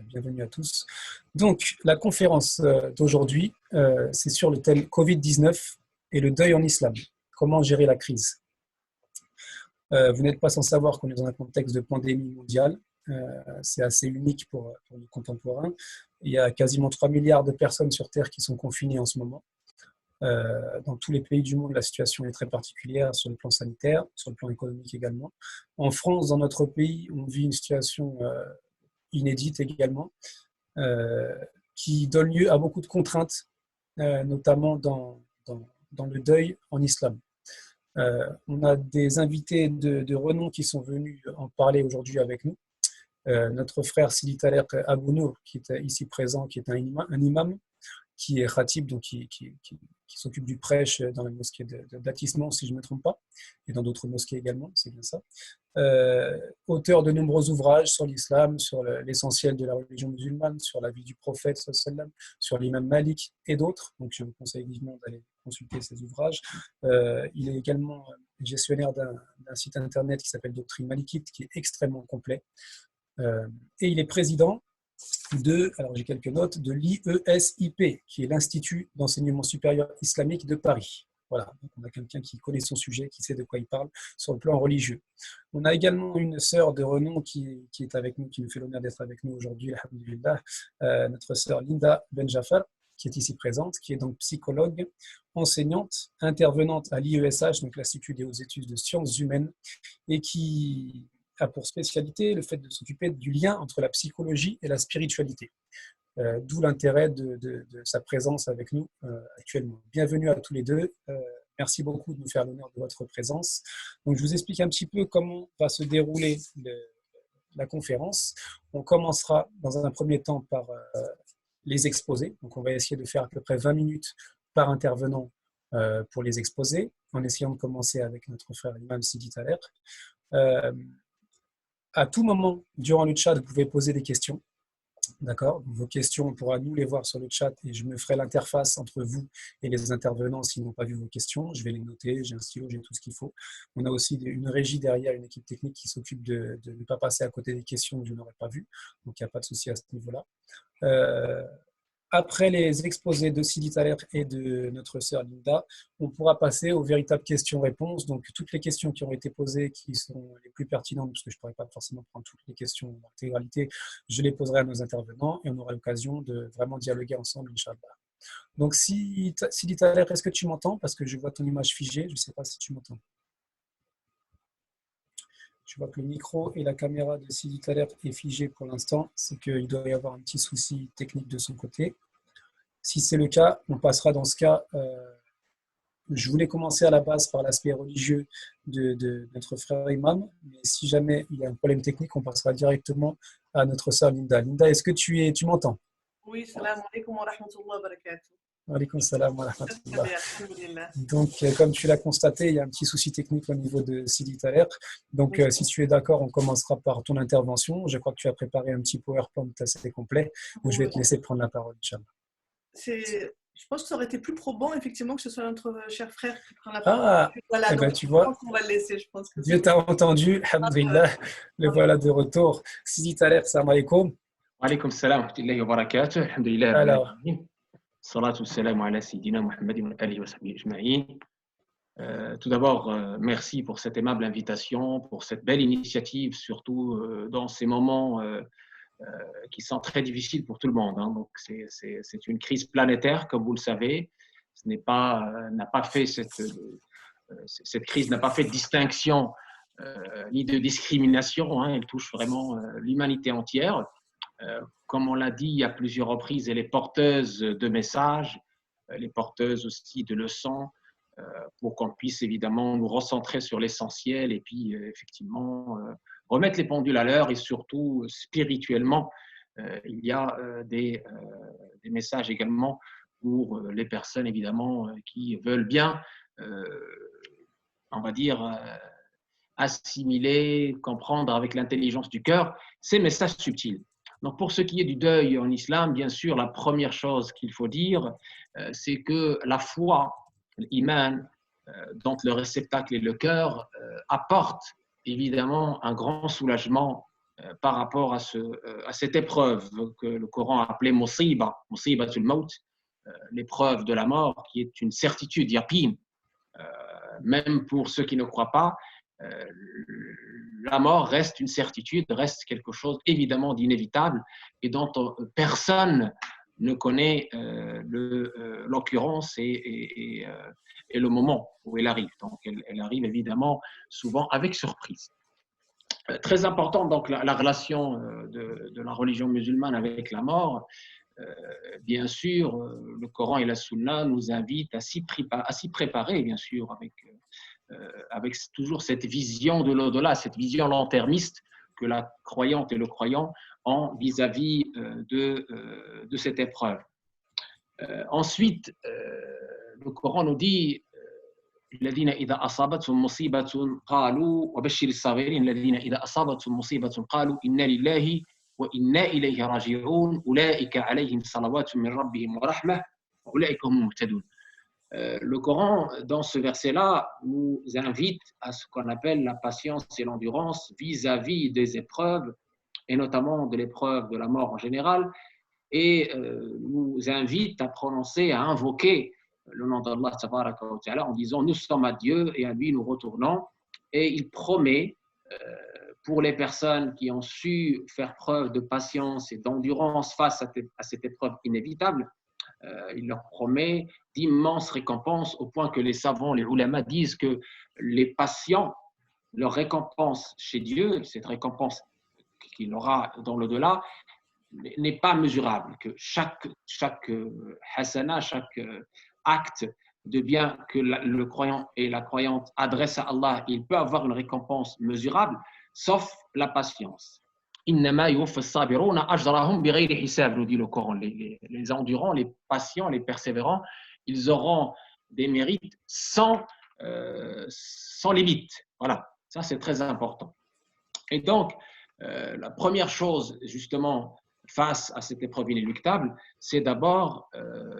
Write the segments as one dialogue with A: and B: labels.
A: bienvenue à tous. Donc, la conférence d'aujourd'hui, c'est sur le thème Covid-19 et le deuil en islam. Comment gérer la crise? Vous n'êtes pas sans savoir qu'on est dans un contexte de pandémie mondiale. C'est assez unique pour nos contemporains. Il y a quasiment 3 milliards de personnes sur Terre qui sont confinées en ce moment. Dans tous les pays du monde, la situation est très particulière sur le plan sanitaire, sur le plan économique également. En France, dans notre pays, on vit une situation inédite également, qui donne lieu à beaucoup de contraintes, notamment dans le deuil en islam. On a des invités de renom qui sont venus en parler aujourd'hui avec nous. Notre frère Sidi Talek Abou-Nour, qui est ici présent, qui est un imam, qui est khatib, donc qui s'occupe du prêche dans la mosquée d'Atisman, si je ne me trompe pas, et dans d'autres mosquées également, c'est bien ça. Auteur de nombreux ouvrages sur l'islam, sur l'essentiel de la religion musulmane, sur la vie du prophète, sur l'imam Malik et d'autres. Donc je vous conseille vivement d'aller consulter ces ouvrages. Il est également gestionnaire d'un site internet qui s'appelle Doctrine Malikite, qui est extrêmement complet. Et il est président alors j'ai quelques notes, de l'IESIP, qui est l'Institut d'enseignement supérieur islamique de Paris. Voilà, donc on a quelqu'un qui connaît son sujet, qui sait de quoi il parle sur le plan religieux. On a également une sœur de renom qui est avec nous, qui nous fait l'honneur d'être avec nous aujourd'hui, alhamdoulilah, notre sœur Linda Benjafar, qui est ici présente, qui est donc psychologue, enseignante, intervenante à l'IESH, donc l'Institut des hautes études de sciences humaines, et qui a pour spécialité le fait de s'occuper du lien entre la psychologie et la spiritualité. D'où l'intérêt de sa présence avec nous actuellement. Bienvenue à tous les deux. Merci beaucoup de nous faire l'honneur de votre présence. Donc, je vous explique un petit peu comment va se dérouler la conférence. On commencera dans un premier temps par les exposés. Donc, on va essayer de faire à peu près 20 minutes par intervenant pour les exposer, en essayant de commencer avec notre frère Imam Sidi Talek. À tout moment, durant le chat, vous pouvez poser des questions. D'accord? Vos questions, on pourra nous les voir sur le chat et je me ferai l'interface entre vous et les intervenants s'ils n'ont pas vu vos questions. Je vais les noter, j'ai un stylo, j'ai tout ce qu'il faut. On a aussi une régie derrière, une équipe technique qui s'occupe de ne pas passer à côté des questions que je n'aurais pas vues. Donc, il n'y a pas de souci à ce niveau-là. Après les exposés de Sidi Talek et de notre sœur Linda, on pourra passer aux véritables questions-réponses. Donc, toutes les questions qui ont été posées, qui sont les plus pertinentes, parce que je ne pourrais pas forcément prendre toutes les questions en intégralité, je les poserai à nos intervenants et on aura l'occasion de vraiment dialoguer ensemble, Inch'Allah. Donc, Sidi Talek, est-ce que tu m'entends? Parce que je vois ton image figée, je ne sais pas si tu m'entends. Je vois que le micro et la caméra de Sidi Talek est figé pour l'instant. C'est qu'il doit y avoir un petit souci technique de son côté. Si c'est le cas, on passera dans ce cas. Je voulais commencer à la base par l'aspect religieux de notre frère Imam. Mais si jamais il y a un problème technique, on passera directement à notre sœur Linda. Linda, est-ce que tu m'entends?
B: Oui, salam alaikum wa rahmatullahi wa barakatuh.
A: Wa alaikum salam wa rahmatullah. Donc, comme tu l'as constaté, il y a un petit souci technique au niveau de Sidi Talek. Donc, si tu es d'accord, on commencera par ton intervention. Je crois que tu as préparé un petit PowerPoint assez complet. Donc, je vais te laisser prendre la parole, Inch'Allah.
B: Je pense que ça aurait été plus probant, effectivement, que ce soit notre cher frère qui prend la parole.
A: Ah,
B: voilà, donc
A: tu vois,
B: on va le laisser. Je pense que
A: Dieu t'a entendu, alhamdoulilah. Le voilà de retour. Sidi Talek, salam alaikum.
C: Wa alaikum salam wa rahmatullahi wa barakatuh. Alhamdulillah.
A: Alors,
C: salatu salam ala Sayyidina Muhammadin wa alihi wa sahbihi ajma'in. Tout d'abord, merci pour cette aimable invitation, pour cette belle initiative, surtout dans ces moments qui sont très difficiles pour tout le monde. Hein. Donc, c'est une crise planétaire, comme vous le savez. Cette crise n'a pas fait de distinction ni de discrimination. Hein. Elle touche vraiment l'humanité entière. Comme on l'a dit à plusieurs reprises, elle est porteuse de messages, elle est porteuse aussi de leçons, pour qu'on puisse évidemment nous recentrer sur l'essentiel et puis effectivement remettre les pendules à l'heure et surtout spirituellement, il y a des messages également pour les personnes évidemment qui veulent bien, on va dire, assimiler, comprendre avec l'intelligence du cœur ces messages subtils. Donc, pour ce qui est du deuil en islam, bien sûr, la première chose qu'il faut dire, c'est que la foi, l'iman, dont le réceptacle est le cœur, apporte évidemment un grand soulagement par rapport à cette épreuve que le Coran a appelée musibatul maut, l'épreuve de la mort, qui est une certitude, yaqin. Même pour ceux qui ne croient pas, la mort reste une certitude, reste quelque chose évidemment d'inévitable et dont personne ne connaît l'occurrence et le moment où elle arrive. Donc, elle arrive évidemment souvent avec surprise. Très important, donc, la relation de la religion musulmane avec la mort. Bien sûr, le Coran et la Sunna nous invitent à s'y préparer, bien sûr, avec toujours cette vision de l'au-delà, cette vision long-termiste que la croyante et le croyant ont vis-à-vis de cette épreuve. Ensuite, le Coran nous dit الذين إذا أصابتهم مصيبة قالوا وبشر الصابرين الذين إذا أصابتهم مصيبة قالوا إنا لله وإنا إليه راجعون أولئك عليهم صلوات من ربهم ورحمة وأولئك هم المهتدون. Le Coran, dans ce verset-là, nous invite à ce qu'on appelle la patience et l'endurance vis-à-vis des épreuves, et notamment de l'épreuve de la mort en général, et nous invite à prononcer, à invoquer le nom d'Allah en disant « Nous sommes à Dieu et à lui nous retournons ». Et il promet, pour les personnes qui ont su faire preuve de patience et d'endurance face à cette épreuve inévitable, il leur promet d'immenses récompenses au point que les savants, les ulama disent que les patients, leur récompense chez Dieu, cette récompense qu'il aura dans l'au-delà, n'est pas mesurable, que chaque hasana, chaque acte de bien que le croyant et la croyante adressent à Allah, il peut avoir une récompense mesurable, sauf la patience. إنما يوفى الصابرون أجرهم بغير حساب, nous dit le Coran. Les endurants, les patients, les persévérants, ils auront des mérites sans limite. Voilà, ça c'est très important. Et donc, la première chose, justement, face à cette épreuve inéluctable, c'est d'abord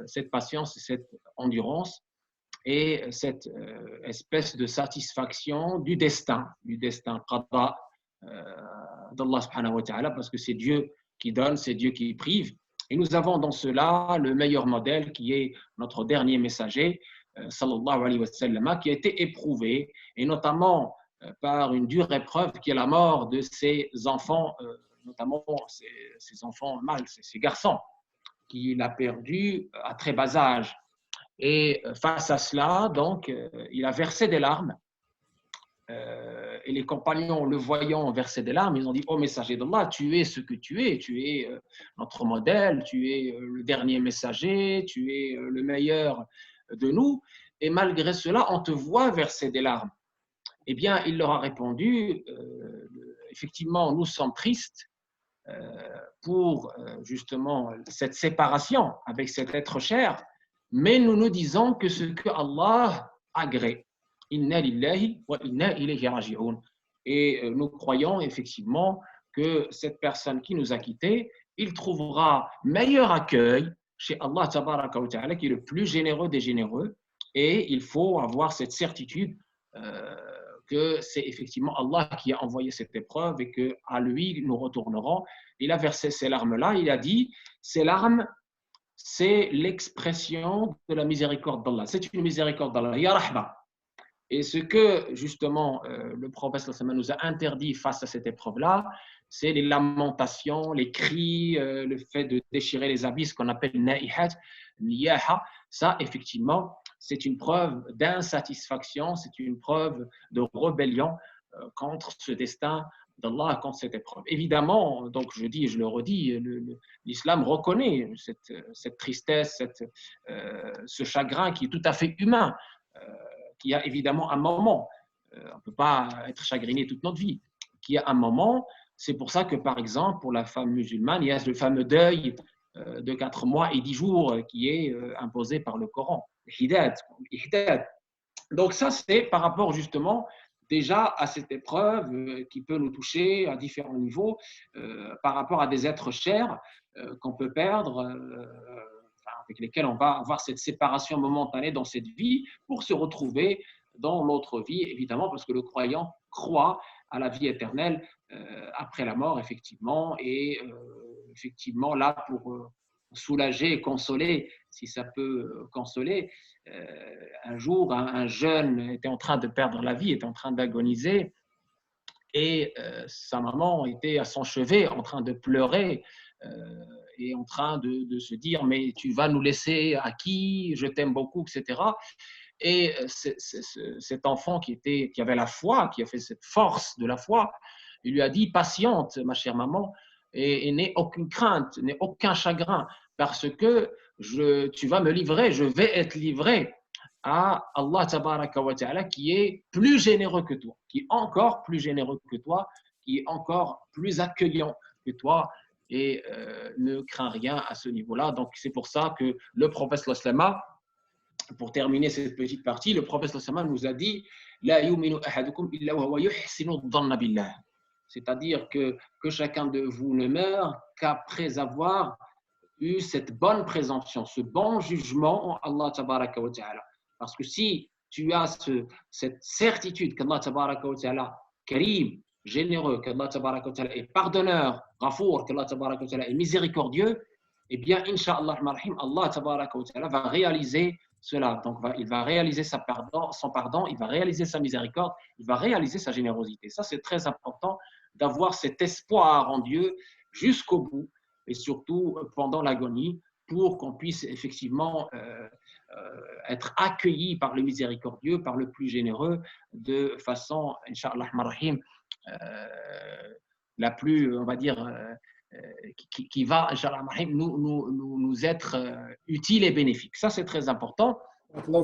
C: cette patience, cette endurance et cette espèce de satisfaction du destin qada d'Allah subhanahu wa ta'ala, parce que c'est Dieu qui donne, c'est Dieu qui prive. Et nous avons dans cela le meilleur modèle qui est notre dernier messager, sallallahu alayhi wa sallam, qui a été éprouvé, et notamment par une dure épreuve qui est la mort de ses enfants, notamment ses enfants mâles, ses garçons, qu'il a perdus à très bas âge. Et face à cela, donc, il a versé des larmes. Et les compagnons, le voyant verser des larmes, ils ont dit « Oh messager d'Allah, tu es ce que tu es notre modèle, tu es le dernier messager, tu es le meilleur de nous, et malgré cela, on te voit verser des larmes. » Eh bien, il leur a répondu « Effectivement, nous sommes tristes pour justement cette séparation avec cet être cher, mais nous nous disons que ce que Allah agrée. Inna lillahi wa inna ilayhi raji'un. Et nous croyons effectivement que cette personne qui nous a quittés, il trouvera meilleur accueil chez Allah tabaraka wa ta'ala, qui est le plus généreux des généreux. Et il faut avoir cette certitude que c'est effectivement Allah qui a envoyé cette épreuve et qu'à lui nous retournerons. Il a versé ces larmes-là, il a dit, ces larmes, c'est l'expression de la miséricorde d'Allah. C'est une miséricorde d'Allah. Ya rahma. Et ce que, justement, le prophète nous a interdit face à cette épreuve-là, c'est les lamentations, les cris, le fait de déchirer les habits, ce qu'on appelle na'ihat, niyaha. Ça, effectivement, c'est une preuve d'insatisfaction, c'est une preuve de rébellion contre ce destin d'Allah, contre cette épreuve. Évidemment, donc je dis et je le redis, l'islam reconnaît cette tristesse, ce chagrin qui est tout à fait humain, qui a évidemment un moment, on ne peut pas être chagriné toute notre vie, qui a un moment. C'est pour ça que, par exemple, pour la femme musulmane, il y a le fameux deuil de 4 mois et 10 jours qui est imposé par le Coran. Hidad. Donc ça, c'est par rapport justement déjà à cette épreuve qui peut nous toucher à différents niveaux, par rapport à des êtres chers qu'on peut perdre, avec lesquels on va avoir cette séparation momentanée dans cette vie pour se retrouver dans l'autre vie, évidemment, parce que le croyant croit à la vie éternelle après la mort, effectivement, et effectivement là pour soulager et consoler, si ça peut consoler. Un jour, un jeune était en train de perdre la vie, était en train d'agoniser, et sa maman était à son chevet en train de pleurer et en train de se dire mais tu vas nous laisser à qui, je t'aime beaucoup, etc. Et cet enfant qui avait la foi, qui a fait cette force de la foi, il lui a dit patiente ma chère maman, et n'aie aucune crainte, n'aie aucun chagrin, parce que tu vas me livrer, je vais être livré à Allah tabaraka wa ta'ala, qui est plus généreux que toi, qui est encore plus généreux que toi, qui est encore plus accueillant que toi, et ne crains rien à ce niveau-là. Donc c'est pour ça que le prophète sallallahu, pour terminer cette petite partie, le prophète sallallahu nous a dit la yu'minu ahadukum illa wa huwa yuhsinu dhanna billah, c'est-à-dire que chacun de vous ne meurt qu'après avoir eu cette bonne présomption, ce bon jugement en Allah tabaraka wa ta'ala. Parce que si tu as cette certitude qu'Allah tabaraka wa ta'ala karim, généreux, qu'Allah tabaraka wa ta'ala est pardonneur, ghafour, qu'Allah tabaraka wa ta'ala est miséricordieux, eh bien, incha'Allah, Allah tabaraka wa ta'ala va réaliser cela. Donc, il va réaliser son pardon, il va réaliser sa miséricorde, il va réaliser sa générosité. Ça, c'est très important d'avoir cet espoir en Dieu jusqu'au bout, et surtout pendant l'agonie, pour qu'on puisse effectivement être accueilli par le miséricordieux, par le plus généreux, de façon, Inch'Allah, la plus, on va dire, qui va, Inch'Allah, nous être utile et bénéfique. Ça, c'est très important.
A: Là,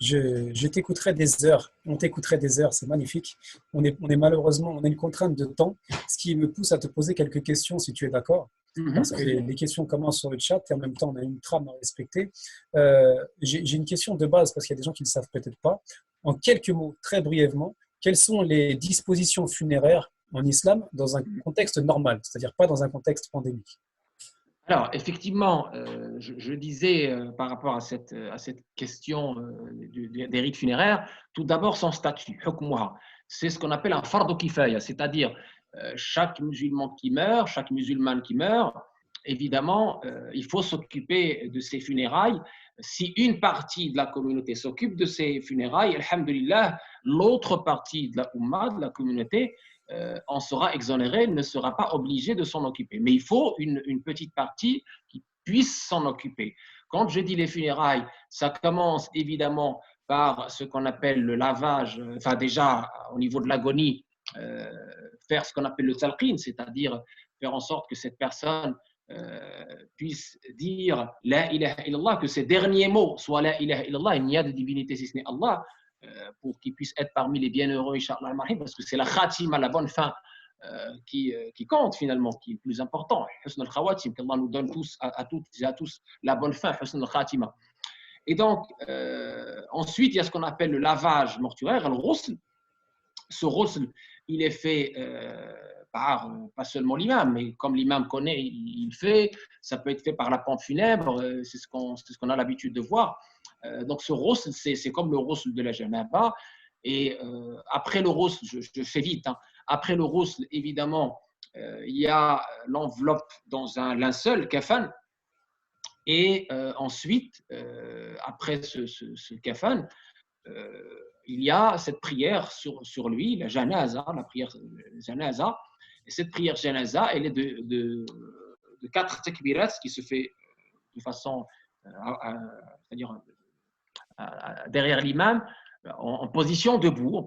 A: je t'écouterai des heures, on t'écouterait des heures, c'est magnifique. On est malheureusement, on a une contrainte de temps, ce qui me pousse à te poser quelques questions, si tu es d'accord. Parce que les questions commencent sur le chat et en même temps, on a une trame à respecter. J'ai une question de base, parce qu'il y a des gens qui ne le savent peut-être pas. En quelques mots, très brièvement, quelles sont les dispositions funéraires en islam dans un contexte normal, c'est-à-dire pas dans un contexte pandémique?
C: Alors, effectivement, je disais par rapport à cette question des rites funéraires, tout d'abord son statut, hukmuha. C'est ce qu'on appelle un fardu kifaya, c'est-à-dire chaque musulman qui meurt, chaque musulmane qui meurt, évidemment, il faut s'occuper de ses funérailles. Si une partie de la communauté s'occupe de ses funérailles, alhamdulillah, l'autre partie de la Ummah, de la communauté, en sera exonéré, ne sera pas obligé de s'en occuper. Mais il faut une petite partie qui puisse s'en occuper. Quand je dis les funérailles, ça commence évidemment par ce qu'on appelle le lavage, enfin déjà au niveau de l'agonie, faire ce qu'on appelle le talqin, c'est-à-dire faire en sorte que cette personne puisse dire la ilaha illallah, que ses derniers mots soient la ilaha illallah, il n'y a de divinité si ce n'est Allah, pour qu'ils puissent être parmi les bienheureux, Inch'Allah, parce que c'est la khatima, la bonne fin, qui compte finalement, qui est le plus important. Husn al-khawatim, qu'Allah nous donne tous, à toutes et à tous, la bonne fin, Husn al-khatima. Et donc, ensuite, il y a ce qu'on appelle le lavage mortuaire, le ghusl. Ce ghusl, il est fait par, pas seulement l'imam, mais comme l'imam connaît, il fait. Ça peut être fait par la pompe funèbre, c'est ce qu'on a l'habitude de voir. Donc ce ghusl, c'est comme le ghusl de la janaba. Et après le ghusl, je fais vite, hein. Après le ghusl, évidemment, il y a l'enveloppe dans un linceul, kafan. Et ensuite, après ce kafan, il y a cette prière sur lui, la janaza, la prière janaza. Et cette prière janaza, elle est de 4 takbirat, qui se fait de façon, c'est-à-dire derrière l'imam, en position debout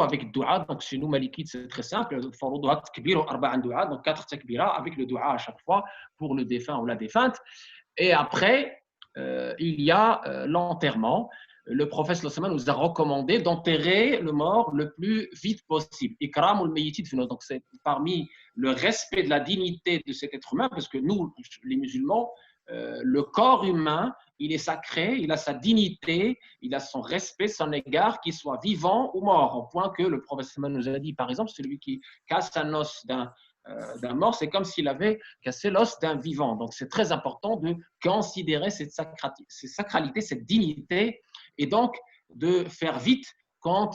C: avec dua. Donc chez nous malikites, c'est très simple, donc 4 takbira avec le dua à chaque fois pour le défunt ou la défunte. Et après, il y a l'enterrement. Le prophète sallallahu alayhi wa sallam nous a recommandé d'enterrer le mort le plus vite possible. Ikramul mayyit, donc c'est parmi le respect de la dignité de cet être humain, parce que nous, les musulmans, le corps humain, il est sacré, il a sa dignité, il a son respect, son égard, qu'il soit vivant ou mort, au point que le prophète sallallahu alayhi wa sallam nous a dit, par exemple, celui qui casse un os d'un mort, c'est comme s'il avait cassé l'os d'un vivant. Donc c'est très important de considérer cette sacralité, cette dignité, et donc de faire vite quant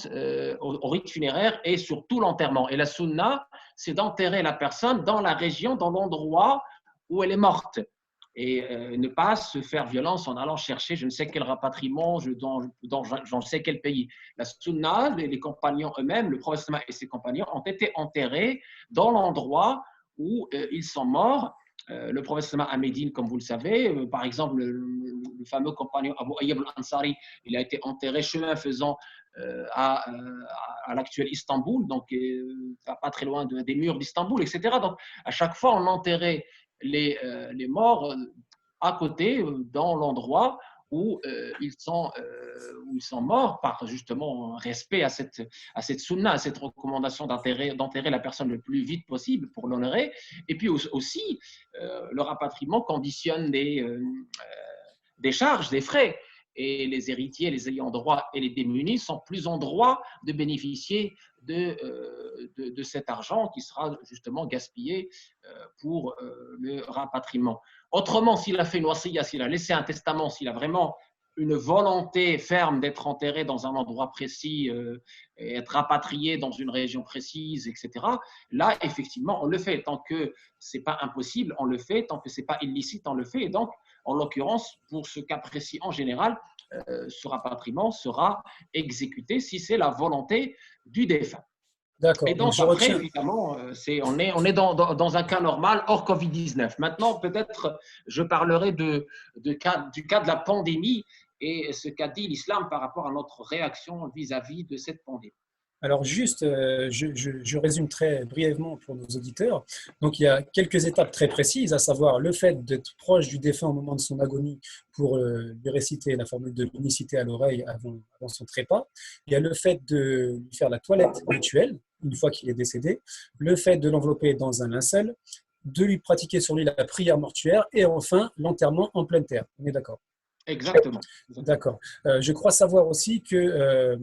C: au rite funéraire et surtout l'enterrement. Et la sunna, c'est d'enterrer la personne dans la région, dans l'endroit où elle est morte. Et ne pas se faire violence en allant chercher je ne sais quel rapatriement dans je ne sais quel pays. La sunna, les compagnons eux-mêmes, le prophète et ses compagnons ont été enterrés dans l'endroit où ils sont morts. Le prophète à Médine, comme vous le savez, par exemple, le fameux compagnon Abu Ayyub al-Ansari, il a été enterré chemin faisant à l'actuel Istanbul, donc pas très loin des murs d'Istanbul, etc. Donc, à chaque fois, on enterrait les morts à côté, dans l'endroit où ils sont morts, par justement respect à cette sunna, à cette recommandation d'enterrer la personne le plus vite possible pour l'honorer. Et puis aussi, le rapatriement conditionne des charges, des frais. Et les héritiers, les ayants droit et les démunis sont plus en droit de bénéficier de cet argent qui sera justement gaspillé pour le rapatriement. Autrement, s'il a fait une wasiya, s'il a laissé un testament, s'il a vraiment une volonté ferme d'être enterré dans un endroit précis, et être rapatrié dans une région précise, etc., là, effectivement, on le fait. Tant que ce n'est pas impossible, on le fait. Tant que ce n'est pas illicite, on le fait. Et donc, en l'occurrence, pour ce cas précis en général, ce rapatriement sera exécuté si c'est la volonté du défunt.
A: D'accord.
C: Et donc, après, évidemment, on est dans un cas normal hors Covid-19. Maintenant, peut-être, je parlerai du cas de la pandémie et ce qu'a dit l'islam par rapport à notre réaction vis-à-vis de cette pandémie.
A: Alors juste, je résume très brièvement pour nos auditeurs. Donc il y a quelques étapes très précises, à savoir le fait d'être proche du défunt au moment de son agonie pour lui réciter la formule de l'unicité à l'oreille avant son trépas. Il y a le fait de lui faire la toilette rituelle une fois qu'il est décédé, le fait de l'envelopper dans un linceul, de lui pratiquer sur lui la prière mortuaire et enfin l'enterrement en pleine terre. On est d'accord?
C: Exactement.
A: D'accord. Je crois savoir aussi que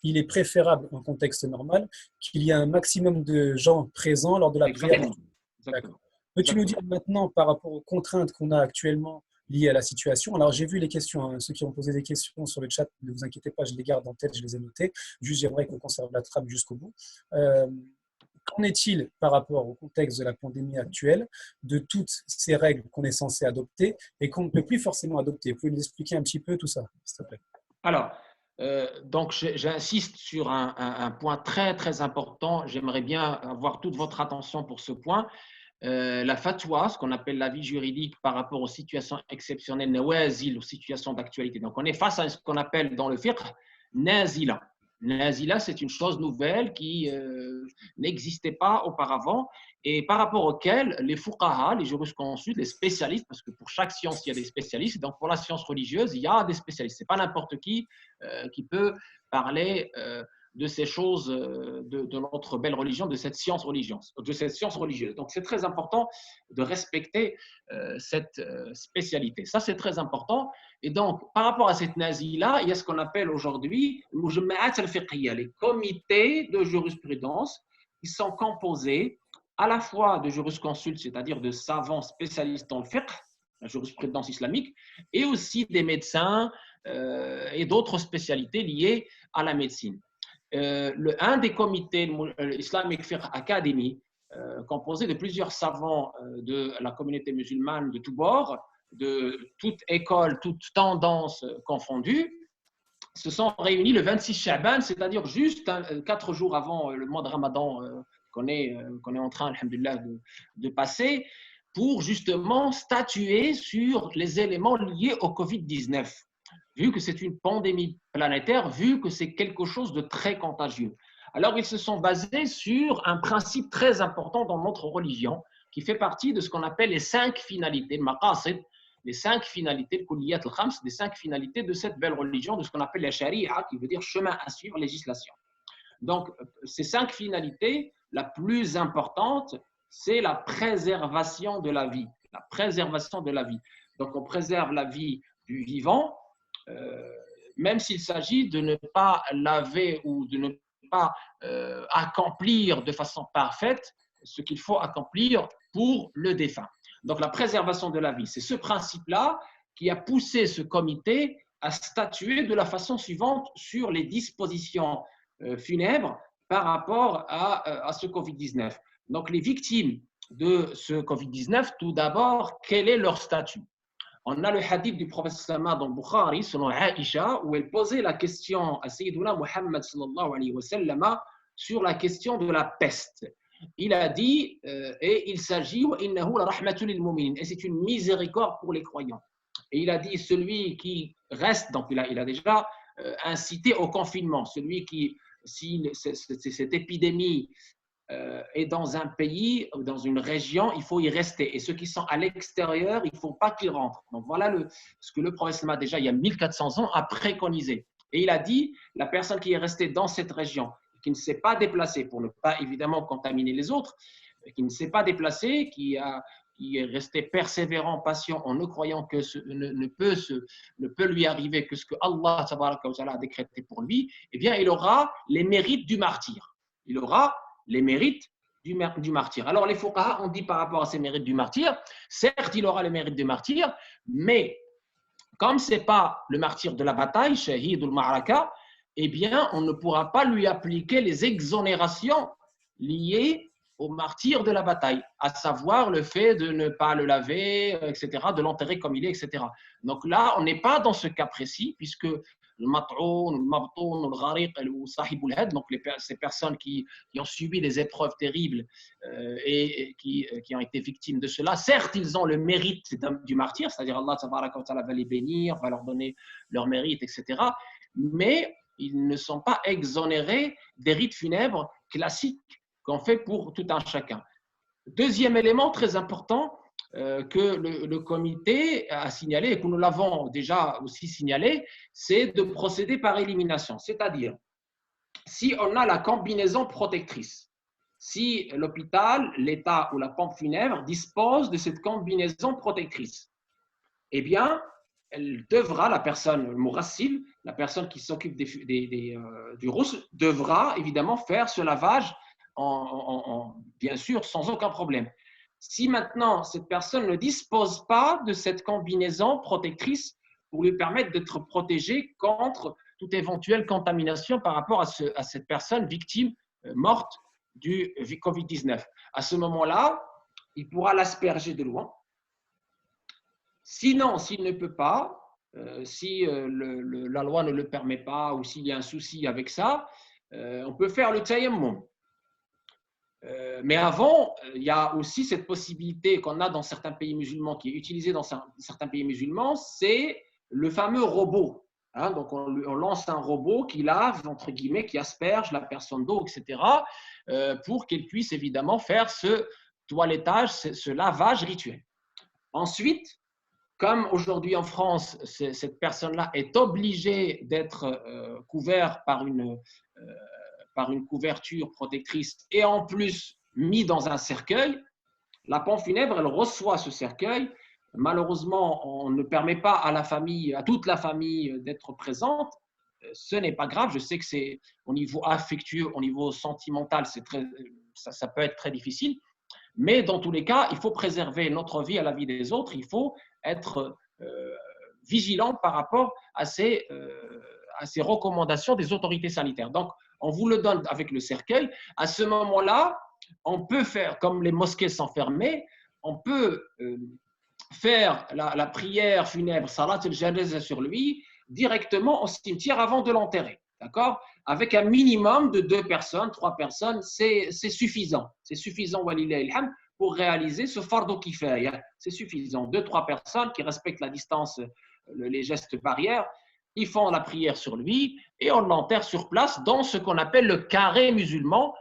A: il est préférable en contexte normal qu'il y ait un maximum de gens présents lors de la prière.
C: Exactement.
A: Peux-tu nous dire maintenant par rapport aux contraintes qu'on a actuellement liées à la situation? Alors j'ai vu les questions, hein, ceux qui ont posé des questions sur le chat, ne vous inquiétez pas, je les garde en tête, je les ai notées. Juste j'aimerais qu'on conserve la trame jusqu'au bout. Qu'en est-il par rapport au contexte de la pandémie actuelle, de toutes ces règles qu'on est censé adopter et qu'on ne peut plus forcément adopter? Vous pouvez nous expliquer un petit peu tout ça, s'il te plaît?
C: Alors, donc j'insiste sur un point très très important. J'aimerais bien avoir toute votre attention pour ce point. La fatwa, ce qu'on appelle l'avis juridique par rapport aux situations exceptionnelles, nawazil, aux situations d'actualité. Donc, on est face à ce qu'on appelle dans le fiqh nazila. Nazila, c'est une chose nouvelle qui n'existait pas auparavant et par rapport auquel les fuqaha, les jurisconsultes, les spécialistes, parce que pour chaque science, il y a des spécialistes, donc pour la science religieuse, il y a des spécialistes. Ce n'est pas n'importe qui peut parler de ces choses, de notre belle religion, de cette science religieuse. Donc, c'est très important de respecter cette spécialité. Ça, c'est très important. Et donc, par rapport à cette nazie-là, il y a ce qu'on appelle aujourd'hui les comités de jurisprudence qui sont composés à la fois de jurisconsultes, c'est-à-dire de savants spécialistes dans le fiqh, la jurisprudence islamique, et aussi des médecins et d'autres spécialités liées à la médecine. Un des comités Islamic Fiqh Academy, composé de plusieurs savants de la communauté musulmane de tous bords, de toute école, toute tendance confondue, se sont réunis le 26 Sha'ban, c'est-à-dire juste 4 jours avant le mois de Ramadan qu'on est en train, alhamdoulilah, de passer, pour justement statuer sur les éléments liés au Covid-19. Vu que c'est une pandémie planétaire, vu que c'est quelque chose de très contagieux. Alors, ils se sont basés sur un principe très important dans notre religion, qui fait partie de ce qu'on appelle les 5 finalités, le maqasid, les 5 finalités, le kulliyat al-khams, les 5 finalités de cette belle religion, de ce qu'on appelle la sharia, qui veut dire chemin à suivre, législation. Donc, ces 5 finalités, la plus importante, c'est la préservation de la vie. La préservation de la vie. Donc, on préserve la vie du vivant, même s'il s'agit de ne pas laver ou de ne pas accomplir de façon parfaite ce qu'il faut accomplir pour le défunt. Donc la préservation de la vie, c'est ce principe-là qui a poussé ce comité a statué de la façon suivante sur les dispositions funèbres par rapport à ce Covid-19. Donc, les victimes de ce Covid-19, tout d'abord, quel est leur statut? On a le hadith du prophète sallallahu dans Bukhari, selon Aïcha, où elle posait la question à Sayyiduna Muhammad sallallahu alayhi wa sallam sur la question de la peste. Il a dit, et il s'agit, et c'est une miséricorde pour les croyants. Et il a dit, celui qui reste, donc il a déjà incité au confinement, celui qui, si cette épidémie est dans un pays, dans une région, il faut y rester. Et ceux qui sont à l'extérieur, il ne faut pas qu'ils rentrent. Donc voilà ce que le prophète déjà, il y a 1400 ans, a préconisé. Et il a dit, la personne qui est restée dans cette région, qui ne s'est pas déplacée pour ne pas évidemment contaminer les autres, qui ne s'est pas déplacée, qui est resté persévérant, patient, en ne croyant que ne peut lui arriver que ce que Allah a décrété pour lui, eh bien, il aura les mérites du martyr. Il aura les mérites du martyr. Alors, les fuqaha ont dit par rapport à ces mérites du martyr, certes, il aura les mérites du martyr, mais comme ce n'est pas le martyr de la bataille, shahid ou le ma'araka, eh bien, on ne pourra pas lui appliquer les exonérations liées au martyr de la bataille, à savoir le fait de ne pas le laver, etc., de l'enterrer comme il est, etc. Donc là, on n'est pas dans ce cas précis, puisque le mat'oun, le mabtoun, le ghariq ou sahibul had, donc ces personnes qui ont subi des épreuves terribles et qui ont été victimes de cela, certes, ils ont le mérite du martyr, c'est-à-dire Allah va les bénir, va leur donner leur mérite, etc., mais ils ne sont pas exonérés des rites funèbres classiques qu'on fait pour tout un chacun. Deuxième élément très important que le comité a signalé et que nous l'avons déjà aussi signalé, c'est de procéder par élimination. C'est-à-dire, si on a la combinaison protectrice, si l'hôpital, l'État ou la pompe funèbre dispose de cette combinaison protectrice, eh bien, elle devra, la personne, le mourassil, la personne qui s'occupe du rousse, devra évidemment faire ce lavage bien sûr, sans aucun problème. Si maintenant, cette personne ne dispose pas de cette combinaison protectrice pour lui permettre d'être protégée contre toute éventuelle contamination par rapport à cette personne victime morte du Covid-19. À ce moment-là, il pourra l'asperger de loin. Sinon, s'il ne peut pas, si la loi ne le permet pas ou s'il y a un souci avec ça, on peut faire le tayammum. Mais avant, il y a aussi cette possibilité qu'on a dans certains pays musulmans, qui est utilisée dans certains pays musulmans, c'est le fameux robot. Hein, donc, on lance un robot qui lave, entre guillemets, qui asperge la personne d'eau, etc., pour qu'elle puisse évidemment faire ce toilettage, ce lavage rituel. Ensuite, comme aujourd'hui en France, cette personne-là est obligée d'être couverte par une couverture protectrice et en plus mis dans un cercueil, la pompe funèbre, elle reçoit ce cercueil. Malheureusement, on ne permet pas à toute la famille d'être présente. Ce n'est pas grave. Je sais que c'est au niveau affectueux, au niveau sentimental, ça peut être très difficile. Mais dans tous les cas, il faut préserver notre vie à la vie des autres. Il faut être vigilant par rapport à ces recommandations des autorités sanitaires. Donc, on vous le donne avec le cercueil. À ce moment-là, on peut faire, comme les mosquées sont fermées, on peut faire la prière funèbre, salat al-janaza sur lui, directement au cimetière avant de l'enterrer. D'accord? Avec un minimum de 2 personnes, 3 personnes, c'est suffisant. C'est suffisant, walillahi alhamd, pour réaliser ce fardo kifaya. C'est suffisant. 2-3 personnes qui respectent la distance, les gestes barrières, ils font la prière sur lui et on l'enterre sur place dans ce qu'on appelle le carré musulman,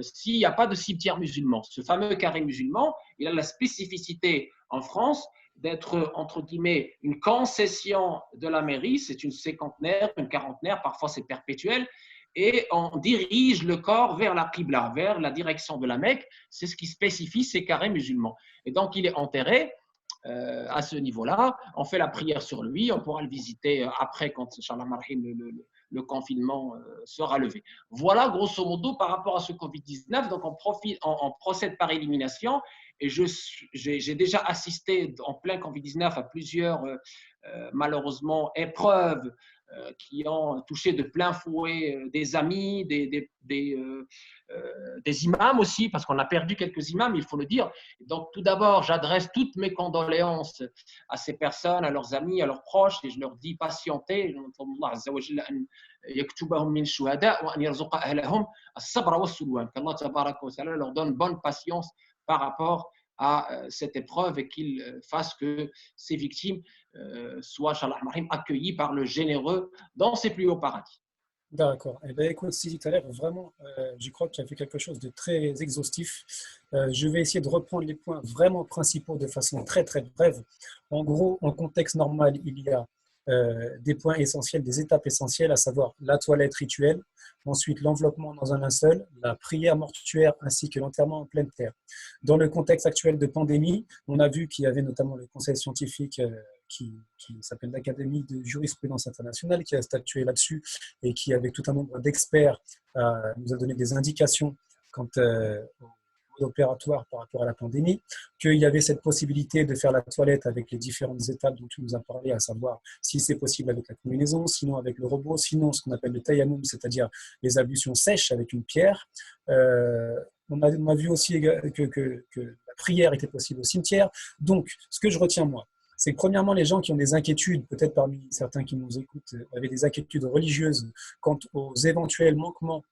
C: s'il n'y a pas de cimetière musulman. Ce fameux carré musulman, il a la spécificité en France d'être, entre guillemets, une concession de la mairie. C'est une cinquantenaire, une quarantenaire, parfois c'est perpétuel. Et on dirige le corps vers la Qibla, vers la direction de la Mecque. C'est ce qui spécifie ces carrés musulmans. Et donc, il est enterré à ce niveau-là. On fait la prière sur lui. On pourra le visiter après, quand Inch'Allah Marhim, le confinement sera levé. Voilà grosso modo par rapport à ce Covid-19. Donc on procède par élimination et j'ai déjà assisté en plein Covid-19 à plusieurs malheureusement épreuves qui ont touché de plein fouet des amis, des imams aussi, parce qu'on a perdu quelques imams, il faut le dire. Donc, tout d'abord, j'adresse toutes mes condoléances à ces personnes, à leurs amis, à leurs proches, et je leur dis patientez. Qu'Allah tabaraka wa ta'ala leur donne bonne patience par rapport à cette épreuve et qu'il fasse que ces victimes soient accueillies par le généreux dans ses plus hauts paradis.
A: D'accord. Eh bien, écoute, Sidi, tout à l'heure, vraiment, je crois que tu as fait quelque chose de très exhaustif. Je vais essayer de reprendre les points vraiment principaux de façon très, très brève. En gros, en contexte normal, il y a des points essentiels, des étapes essentielles, à savoir la toilette rituelle, ensuite l'enveloppement dans un linceul, la prière mortuaire ainsi que l'enterrement en pleine terre. Dans le contexte actuel de pandémie, on a vu qu'il y avait notamment le conseil scientifique qui s'appelle l'Académie de jurisprudence internationale, qui a statué là-dessus et qui, avec tout un nombre d'experts, nous a donné des indications quant au mode opératoire par rapport à la pandémie, qu'il y avait cette possibilité de faire la toilette avec les différentes étapes dont tu nous as parlé, à savoir si c'est possible avec la combinaison, sinon avec le robot, sinon ce qu'on appelle le tayammum, c'est-à-dire les ablutions sèches avec une pierre. On a vu aussi que la prière était possible au cimetière. Donc, ce que je retiens, moi, c'est que premièrement, les gens qui ont des inquiétudes, peut-être parmi certains qui nous écoutent, avaient des inquiétudes religieuses quant aux éventuels manquements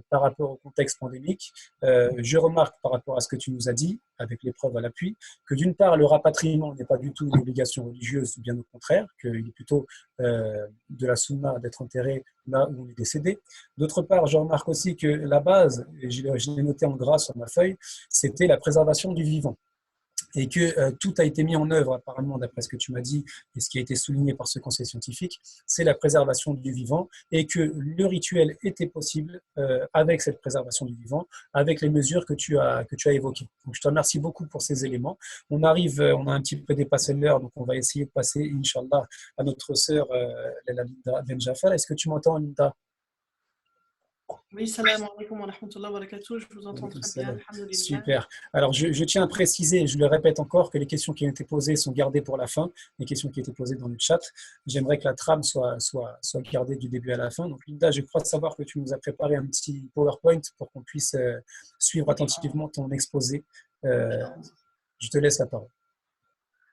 A: par rapport au contexte pandémique. Je remarque par rapport à ce que tu nous as dit, avec les preuves à l'appui, que d'une part, le rapatriement n'est pas du tout une obligation religieuse, bien au contraire, qu'il est plutôt de la sunna d'être enterré là où on est décédé. D'autre part, je remarque aussi que la base, et je l'ai noté en gras sur ma feuille, c'était la préservation du vivant. Et que tout a été mis en œuvre, apparemment, d'après ce que tu m'as dit, et ce qui a été souligné par ce conseil scientifique, c'est la préservation du vivant, et que le rituel était possible avec cette préservation du vivant, avec les mesures que tu as évoquées. Donc, je te remercie beaucoup pour ces éléments. On a un petit peu dépassé l'heure, donc on va essayer de passer, Inch'Allah, à notre sœur, Linda Ben Jafar. Est-ce que tu m'entends, Linda?
B: Oui, salam alaikum wa rahmatullahi wa barakatuh. Je vous entends très bien, alhamdulillah.
A: Super. Alors, je tiens à préciser, je le répète encore, que les questions qui ont été posées sont gardées pour la fin, les questions qui ont été posées dans le chat. J'aimerais que la trame soit gardée du début à la fin. Donc, Linda, je crois savoir que tu nous as préparé un petit PowerPoint pour qu'on puisse suivre attentivement ton exposé. Je te laisse la parole.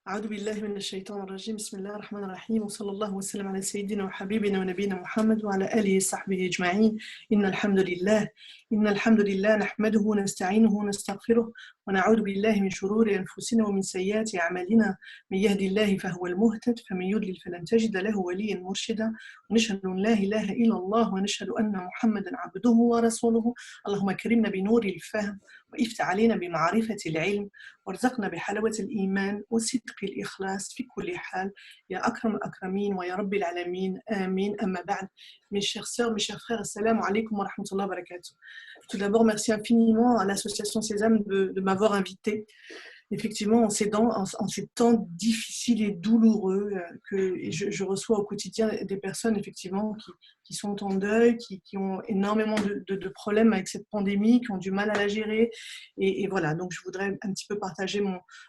B: أعوذ بالله من الشيطان الرجيم بسم الله الرحمن الرحيم وصلى الله وسلم على سيدنا وحبيبنا ونبينا محمد وعلى آله وصحبه أجمعين إن الحمد لله نحمده ونستعينه ونستغفره ونعوذ بالله من شرور أنفسنا ومن سيئات أعمالنا من يهد الله فهو المهتد فمن يضلل فلن تجد له وليا مرشدا ونشهد أن لا إله إلا الله ونشهد أن محمدا عبده ورسوله اللهم كرمنا بنور الفهم وافتح علينا بمعرفة العلم وارزقنا بحلاوة الإيمان وصدق الإخلاص في كل حال يا أكرم الأكرمين ويا رب العالمين آمين أما بعد mes chères sœurs, mes chers frères, assalamu alaikum wa rahmatullahi wa barakatuh. Tout d'abord, merci infiniment à l'association Sésame de m'avoir invité. Effectivement, en ces temps difficiles et douloureux, je reçois au quotidien des personnes effectivement qui sont en deuil, qui ont énormément de problèmes avec cette pandémie, qui ont du mal à la gérer. Et voilà, donc je voudrais un petit peu partager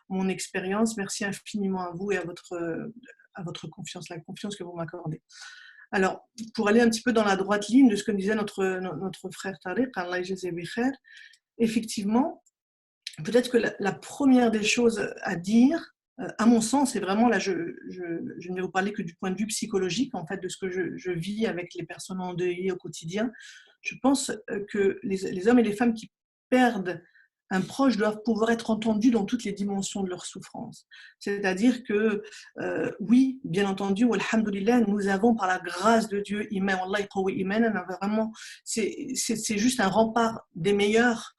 B: mon expérience. Merci infiniment à vous et à votre confiance, la confiance que vous m'accordez. Alors, pour aller un petit peu dans la droite ligne de ce que disait notre frère Tariq, Allah yajzi bi khair, effectivement, peut-être que la première des choses à dire, à mon sens, et vraiment là, je ne vais vous parler que du point de vue psychologique, en fait, de ce que je vis avec les personnes endeuillées au quotidien. Je pense que les hommes et les femmes qui perdent un proche doivent pouvoir être entendus dans toutes les dimensions de leur souffrance. C'est-à-dire que, oui, bien entendu, alhamdoulilah, nous avons par la grâce de Dieu, vraiment, c'est juste un rempart des meilleurs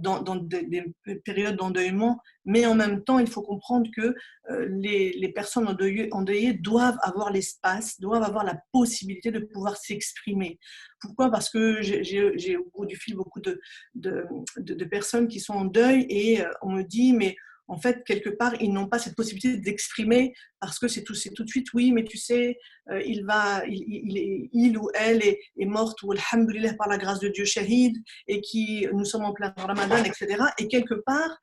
B: dans des périodes d'endeuillement, mais en même temps, il faut comprendre que les personnes endeuillées doivent avoir l'espace, doivent avoir la possibilité de pouvoir s'exprimer. Pourquoi ? Parce que j'ai au bout du fil beaucoup de personnes qui sont en deuil et on me dit, mais en fait, quelque part, ils n'ont pas cette possibilité d'exprimer parce que c'est tout de suite, oui, mais tu sais, il ou elle est morte, ou alhamdoulilah, par la grâce de Dieu, shahid, et nous sommes en plein Ramadan, etc. Et quelque part,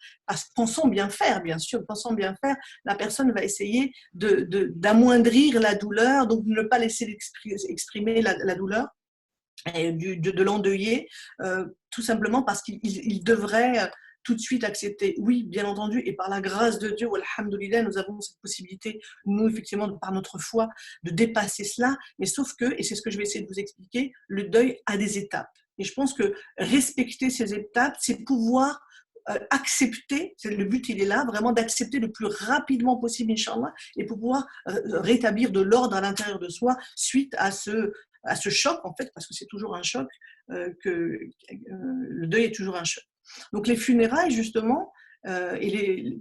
B: pensons bien faire, bien sûr, pensons bien faire, la personne va essayer d'amoindrir la douleur, donc ne pas laisser exprimer la douleur, et de l'endeuiller, tout simplement parce qu'il devrait tout de suite accepter. Oui, bien entendu, et par la grâce de Dieu, alhamdoulilah, nous avons cette possibilité, nous, effectivement, par notre foi, de dépasser cela, mais sauf que, et c'est ce que je vais essayer de vous expliquer, le deuil a des étapes. Et je pense que respecter ces étapes, c'est pouvoir accepter, le but il est là, vraiment d'accepter le plus rapidement possible, Inch'Allah, et pour pouvoir rétablir de l'ordre à l'intérieur de soi suite à ce choc, en fait, parce que c'est toujours un choc, le deuil est toujours un choc. Donc les funérailles, justement,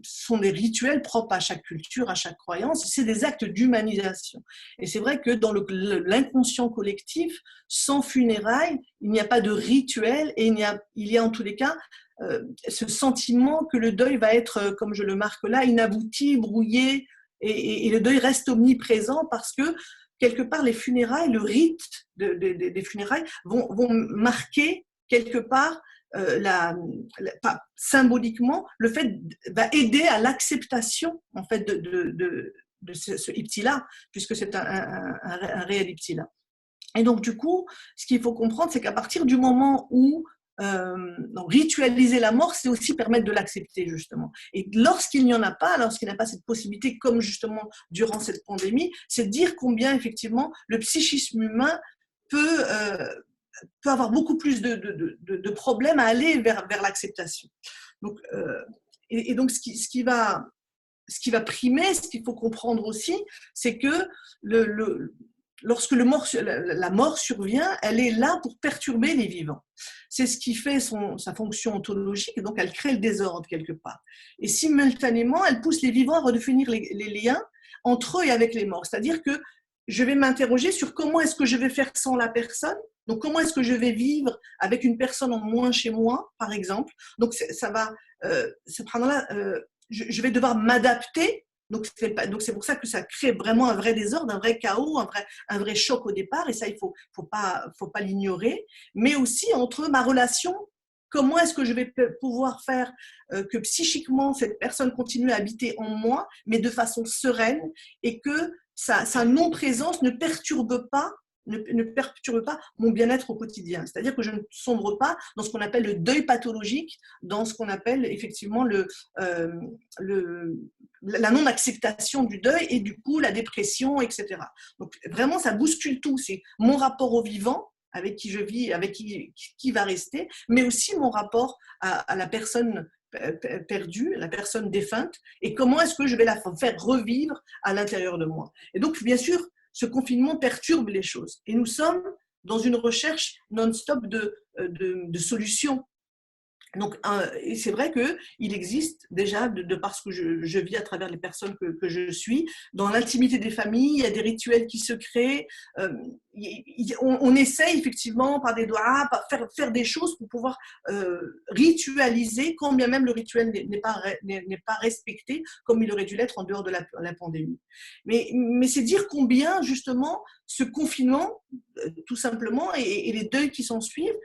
B: sont des rituels propres à chaque culture, à chaque croyance, c'est des actes d'humanisation. Et c'est vrai que dans l'inconscient collectif, sans funérailles, il n'y a pas de rituel, et il y a en tous les cas ce sentiment que le deuil va être, comme je le marque là, inabouti, brouillé, et le deuil reste omniprésent parce que quelque part les funérailles, le rite des funérailles vont marquer quelque part symboliquement, le fait va aider à l'acceptation en fait de ce ibtila, puisque c'est un réel ibtila. Et donc du coup, ce qu'il faut comprendre, c'est qu'à partir du moment où donc ritualiser la mort, c'est aussi permettre de l'accepter justement. Et lorsqu'il n'y en a pas, lorsqu'il n'y a pas cette possibilité, comme justement durant cette pandémie, c'est dire combien effectivement le psychisme humain peut avoir beaucoup plus de problèmes à aller vers l'acceptation. Donc, et donc, ce qui va primer, ce qu'il faut comprendre aussi, c'est que lorsque la mort survient, elle est là pour perturber les vivants. C'est ce qui fait sa fonction ontologique, et donc elle crée le désordre quelque part. Et simultanément, elle pousse les vivants à redéfinir les liens entre eux et avec les morts. C'est-à-dire que je vais m'interroger sur comment est-ce que je vais faire sans la personne. Donc, comment est-ce que je vais vivre avec une personne en moins chez moi, par exemple. Donc, je vais devoir m'adapter. Donc, c'est pour ça que ça crée vraiment un vrai désordre, un vrai chaos, un vrai choc au départ. Et ça, il faut pas l'ignorer. Mais aussi entre ma relation, comment est-ce que je vais pouvoir faire que psychiquement, cette personne continue à habiter en moi, mais de façon sereine, et que sa non-présence ne perturbe pas mon bien-être au quotidien. C'est-à-dire que je ne sombre pas dans ce qu'on appelle le deuil pathologique, dans ce qu'on appelle effectivement la non-acceptation du deuil, et du coup la dépression, etc. Donc vraiment, ça bouscule tout. C'est mon rapport au vivant, avec qui je vis, avec qui va rester, mais aussi mon rapport à la personne perdue, la personne défunte, et comment est-ce que je vais la faire revivre à l'intérieur de moi. Et donc, bien sûr, ce confinement perturbe les choses. Et nous sommes dans une recherche non-stop de solutions. Donc, et c'est vrai qu'il existe déjà, de par ce que je vis à travers les personnes que je suis, dans l'intimité des familles, il y a des rituels qui se créent. On essaye effectivement par des doigts, faire des choses pour pouvoir ritualiser, quand bien même le rituel n'est pas respecté comme il aurait dû l'être en dehors de la pandémie. Mais c'est dire combien justement ce confinement, tout simplement, et les deuils qui s'en suivent,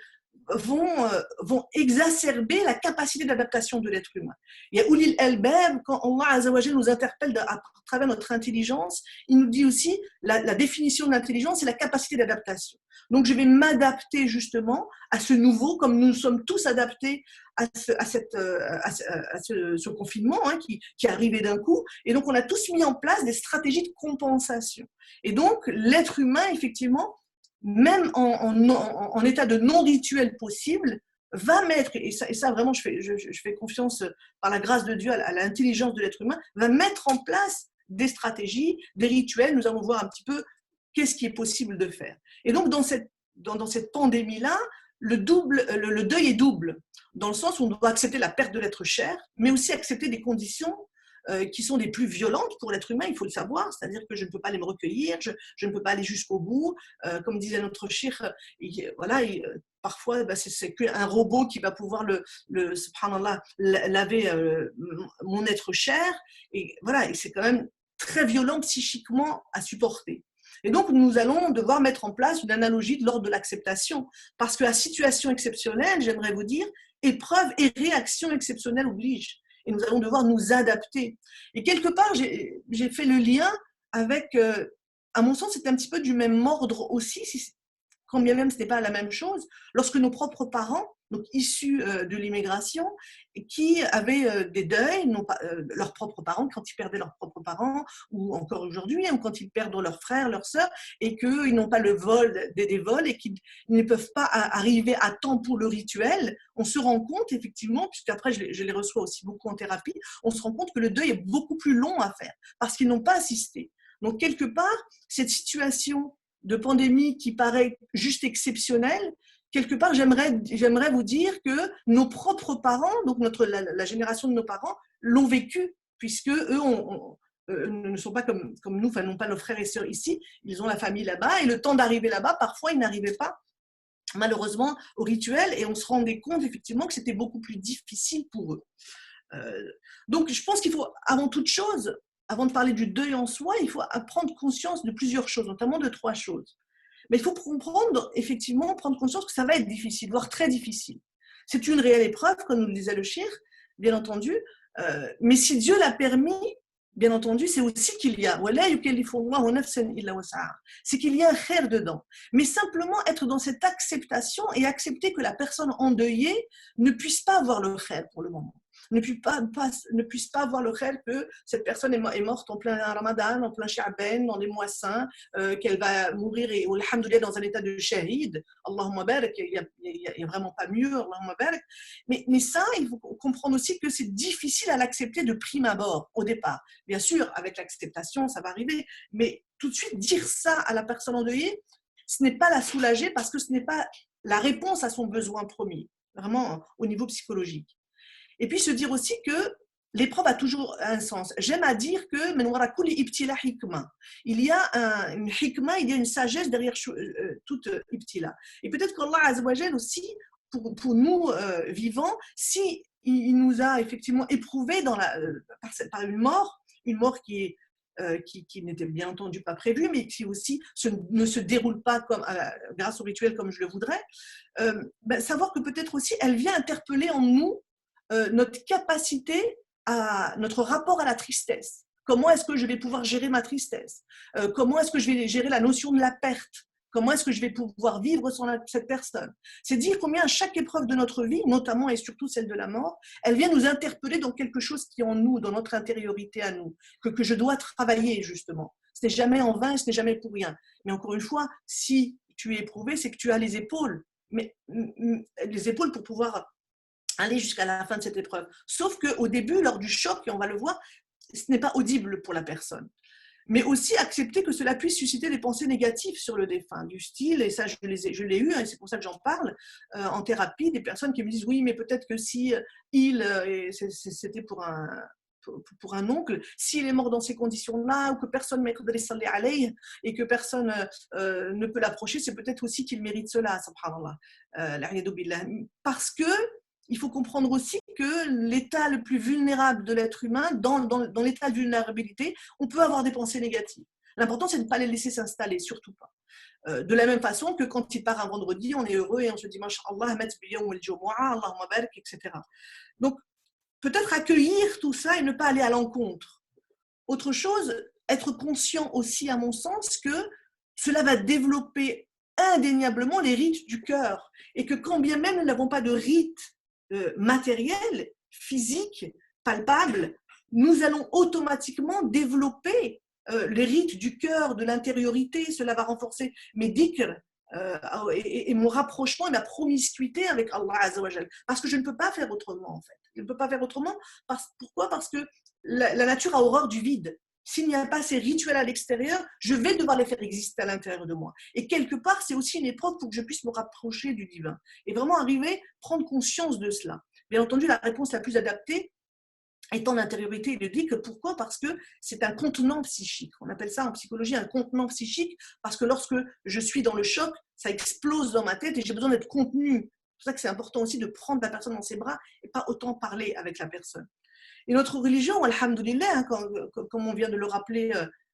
B: vont exacerber la capacité d'adaptation de l'être humain. Il y a Ulil Albab, quand Allah Azza wa Jal nous interpelle à travers notre intelligence, il nous dit aussi la définition de l'intelligence, c'est la capacité d'adaptation. Donc je vais m'adapter justement à ce nouveau, comme nous sommes tous adaptés à ce confinement qui est arrivé d'un coup. Et donc on a tous mis en place des stratégies de compensation. Et donc l'être humain, effectivement, même en état de non-rituel possible, va mettre, et ça vraiment je fais confiance par la grâce de Dieu à l'intelligence de l'être humain, va mettre en place des stratégies, des rituels. Nous allons voir un petit peu qu'est-ce qui est possible de faire. Et donc dans cette pandémie-là, le deuil est double, dans le sens où on doit accepter la perte de l'être cher, mais aussi accepter des conditions qui sont les plus violentes pour l'être humain, il faut le savoir, c'est-à-dire que je ne peux pas aller me recueillir, je ne peux pas aller jusqu'au bout. Comme disait notre cheikh, voilà, parfois c'est qu'un robot qui va pouvoir subhanallah, laver mon être cher. Et voilà, et c'est quand même très violent psychiquement à supporter. Et donc, nous allons devoir mettre en place une analogie de l'ordre de l'acceptation. Parce qu'à situation exceptionnelle, j'aimerais vous dire, épreuve et réaction exceptionnelle obligent. Et nous allons devoir nous adapter. Et quelque part, j'ai fait le lien avec, à mon sens, c'est un petit peu du même ordre aussi, quand bien même ce n'est pas la même chose, lorsque nos propres parents, donc issus de l'immigration, qui avaient des deuils, leurs propres parents, quand ils perdaient leurs propres parents, ou encore aujourd'hui, ou quand ils perdent leurs frères, leurs sœurs, et qu'ils n'ont pas le vol des vols, et qu'ils ne peuvent pas arriver à temps pour le rituel, on se rend compte effectivement, puisqu'après je les reçois aussi beaucoup en thérapie, on se rend compte que le deuil est beaucoup plus long à faire, parce qu'ils n'ont pas assisté. Donc quelque part, cette situation de pandémie qui paraît juste exceptionnelle, quelque part, j'aimerais vous dire que nos propres parents, donc la génération de nos parents, l'ont vécu, puisque eux ne sont pas comme nous, enfin, n'ont pas nos frères et sœurs ici, ils ont la famille là-bas, et le temps d'arriver là-bas, parfois, ils n'arrivaient pas, malheureusement, au rituel, et on se rendait compte, effectivement, que c'était beaucoup plus difficile pour eux. Donc, je pense qu'il faut, avant toute chose, avant de parler du deuil en soi, il faut prendre conscience de plusieurs choses, notamment de 3 choses. Mais il faut effectivement prendre conscience que ça va être difficile, voire très difficile. C'est une réelle épreuve, comme nous le disait le cheikh, bien entendu, mais si Dieu l'a permis, bien entendu, c'est aussi qu'il y a, c'est qu'il y a un khair dedans. Mais simplement être dans cette acceptation et accepter que la personne endeuillée ne puisse pas avoir le khair pour le moment. Ne puisse pas avoir le khair que cette personne est morte en plein Ramadan, en plein Sha'ban, dans les mois saints, qu'elle va mourir et alhamdoulilah dans un état de shahid. Allahumma barak, il n'y a vraiment pas mieux, Allahumma barak. Mais ça, il faut comprendre aussi que c'est difficile à l'accepter de prime abord, au départ. Bien sûr, avec l'acceptation, ça va arriver, mais tout de suite, dire ça à la personne endeuillée, ce n'est pas la soulager parce que ce n'est pas la réponse à son besoin premier, vraiment au niveau psychologique. Et puis se dire aussi que l'épreuve a toujours un sens. J'aime à dire que il y a une hikma, il y a une sagesse derrière toute ibtila. Et peut-être qu'Allah Azza wa Jal aussi, pour nous vivants, si il nous a effectivement éprouvés par une mort qui n'était bien entendu pas prévue, mais qui aussi ne se déroule pas grâce au rituel comme je le voudrais, savoir que peut-être aussi elle vient interpeller en nous notre capacité, notre rapport à la tristesse. Comment est-ce que je vais pouvoir gérer ma tristesse? Comment est-ce que je vais gérer la notion de la perte? Comment est-ce que je vais pouvoir vivre sans cette personne? C'est dire combien à chaque épreuve de notre vie, notamment et surtout celle de la mort, elle vient nous interpeller dans quelque chose qui est en nous, dans notre intériorité à nous, que je dois travailler justement. Ce n'est jamais en vain, ce n'est jamais pour rien. Mais encore une fois, si tu es éprouvé, c'est que tu as les épaules pour pouvoir aller jusqu'à la fin de cette épreuve. Sauf qu'au début, lors du choc, et on va le voir, ce n'est pas audible pour la personne. Mais aussi accepter que cela puisse susciter des pensées négatives sur le défunt, du style, et ça je l'ai eu, et c'est pour ça que j'en parle, en thérapie, des personnes qui me disent oui, mais peut-être que si c'était pour un oncle, s'il est mort dans ces conditions-là, ou que personne ne peut salli alayhi, et que personne ne peut l'approcher, c'est peut-être aussi qu'il mérite cela, subhanallah, parce que il faut comprendre aussi que l'état le plus vulnérable de l'être humain, dans l'état de vulnérabilité, on peut avoir des pensées négatives. L'important, c'est de ne pas les laisser s'installer, surtout pas. De la même façon que quand il part un vendredi, on est heureux et on se dit « Masha'Allah, Allahumma barik », etc. Donc, peut-être accueillir tout ça et ne pas aller à l'encontre. Autre chose, être conscient aussi, à mon sens, que cela va développer indéniablement les rites du cœur. Et que quand bien même nous n'avons pas de rites matériel, physique, palpable, nous allons automatiquement développer les rites du cœur, de l'intériorité. Cela va renforcer mes dhikr et mon rapprochement et ma promiscuité avec Allah Azza wa Jal. Parce que je ne peux pas faire autrement, en fait. Je ne peux pas faire autrement. Pourquoi? Parce que la nature a horreur du vide. S'il n'y a pas ces rituels à l'extérieur, je vais devoir les faire exister à l'intérieur de moi. Et quelque part, c'est aussi une épreuve pour que je puisse me rapprocher du divin. Et vraiment arriver, prendre conscience de cela. Bien entendu, la réponse la plus adaptée, étant d'intériorité, il le dit que pourquoi? Parce que c'est un contenant psychique. On appelle ça en psychologie un contenant psychique parce que lorsque je suis dans le choc, ça explose dans ma tête et j'ai besoin d'être contenu. C'est pour ça que c'est important aussi de prendre la personne dans ses bras et pas autant parler avec la personne. Et notre religion, alhamdoulilah, hein, comme on vient de le rappeler,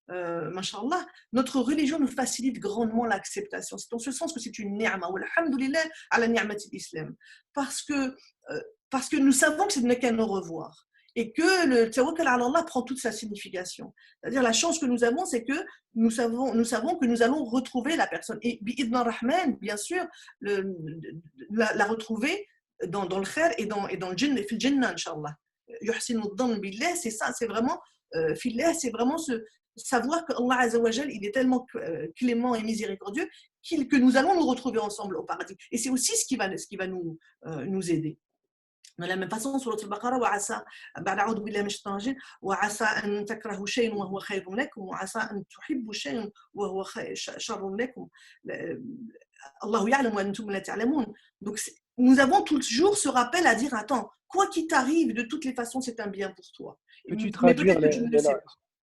B: mashallah, notre religion nous facilite grandement l'acceptation. C'est en ce sens que c'est une ni'ma. Alhamdoulilah ala ni'mati l'islam. Parce que nous savons que ce n'est qu'un au revoir. Et que le tawakkal ala Allah prend toute sa signification. C'est-à-dire la chance que nous avons, c'est que nous savons que nous allons retrouver la personne. Et bi'idna rahman, bien sûr, la retrouver dans le khair et dans le jannah, inshallah. Yuhsinu dhann billah, c'est ça, c'est vraiment fillah, c'est vraiment savoir que Allah Azza wa Jal, il est tellement clément et miséricordieux que nous allons nous retrouver ensemble au paradis. Et c'est aussi ce qui va nous aider. De la même façon, sur l'autre Baqara, ba'd billahi minash shaitanir rajim, wa asa an takrahu shay'an wa huwa khayrun lakum wa asa an tuhibbu shay'an wa huwa sharrun lakum. Allahu ya'lamu wa antum la ta'lamun. Donc nous avons toujours ce rappel à dire attends, quoi qu'il t'arrive, de toutes les façons, c'est un bien pour toi.
D: Peux-tu traduire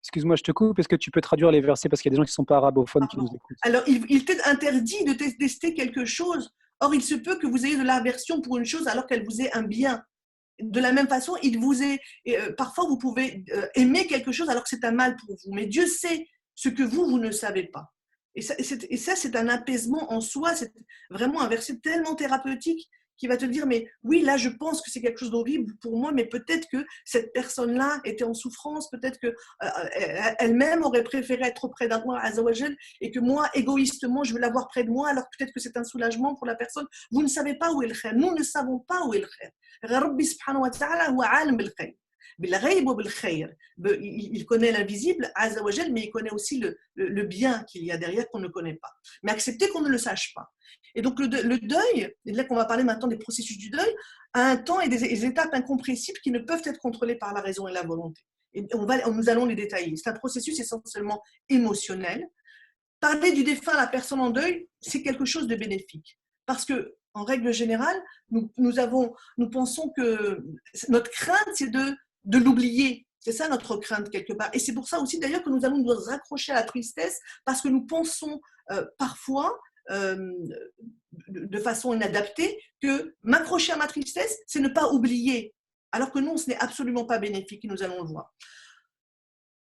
D: Excuse-moi, je te coupe. Est-ce que tu peux traduire les versets parce qu'il y a des gens qui ne sont pas arabophones qui nous écoutent?
B: Alors, il t'est interdit de tester quelque chose. Or, il se peut que vous ayez de l'aversion pour une chose alors qu'elle vous est un bien. De la même façon, parfois vous pouvez aimer quelque chose alors que c'est un mal pour vous. Mais Dieu sait ce que vous ne savez pas. Et ça, c'est un apaisement en soi. C'est vraiment un verset tellement thérapeutique qui va te dire, mais oui, là, je pense que c'est quelque chose d'horrible pour moi, mais peut-être que cette personne-là était en souffrance, peut-être qu'elle-même aurait préféré être auprès d'Allah Azza wa Jal, et que moi, égoïstement, je veux l'avoir près de moi, alors peut-être que c'est un soulagement pour la personne. Vous ne savez pas où est le khair. Nous ne savons pas où est le khair. Rabbi subhanahu wa ta'ala huwa alim bil khair. Il connaît l'invisible, Azza wa Jal, mais il connaît aussi le bien qu'il y a derrière qu'on ne connaît pas. Mais accepter qu'on ne le sache pas. Et donc le deuil, et là qu'on va parler maintenant des processus du deuil, a un temps et des étapes incompressibles qui ne peuvent être contrôlées par la raison et la volonté. Et nous allons les détailler. C'est un processus essentiellement émotionnel. Parler du défunt à la personne en deuil, c'est quelque chose de bénéfique. Parce que, en règle générale, nous pensons que notre crainte, c'est de l'oublier. C'est ça notre crainte quelque part. Et c'est pour ça aussi d'ailleurs que nous allons nous accrocher à la tristesse parce que nous pensons parfois, de façon inadaptée, que m'accrocher à ma tristesse, c'est ne pas oublier. Alors que non, ce n'est absolument pas bénéfique et nous allons le voir.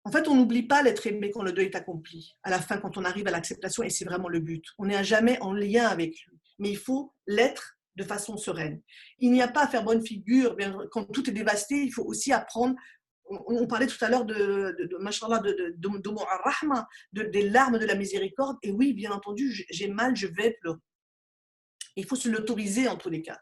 B: En fait, on n'oublie pas l'être aimé quand le deuil est accompli. À la fin, quand on arrive à l'acceptation, et c'est vraiment le but. On n'est jamais en lien avec lui. Mais il faut l'être de façon sereine. Il n'y a pas à faire bonne figure. Quand tout est dévasté, il faut aussi apprendre. On parlait tout à l'heure mashallah, des larmes de la miséricorde. Et oui, bien entendu, j'ai mal, je vais pleurer. Il faut se l'autoriser en tous les cas.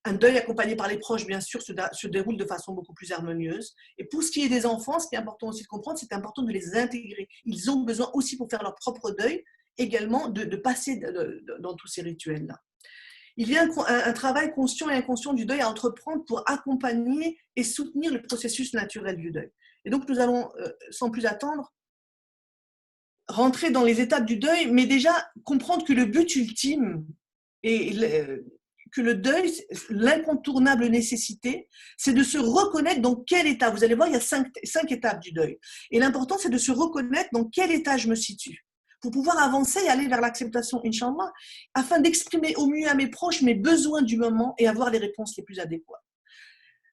B: Un deuil accompagné par les proches, bien sûr, se déroule de façon beaucoup plus harmonieuse. Et pour ce qui est des enfants, ce qui est important aussi de comprendre, c'est important de les intégrer. Ils ont besoin aussi, pour faire leur propre deuil, également de passer dans tous ces rituels-là. Il y a un travail conscient et inconscient du deuil à entreprendre pour accompagner et soutenir le processus naturel du deuil. Et donc, nous allons, sans plus attendre, rentrer dans les étapes du deuil, mais déjà comprendre que le but ultime que le deuil, l'incontournable nécessité, c'est de se reconnaître dans quel état. Vous allez voir, il y a cinq étapes du deuil. Et l'important, c'est de se reconnaître dans quel état je me situe, pour pouvoir avancer et aller vers l'acceptation, Inch'Allah, afin d'exprimer au mieux à mes proches mes besoins du moment et avoir les réponses les plus adéquates.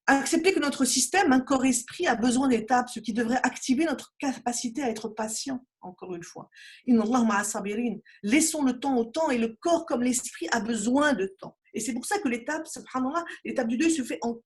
B: Accepter que notre système, corps-esprit, a besoin d'étapes, ce qui devrait activer notre capacité à être patient, encore une fois. Inna Allah ma'a sabirin. Laissons le temps au temps, et le corps comme l'esprit a besoin de temps. Et c'est pour ça que l'étape, subhanallah, l'étape du deuil se fait en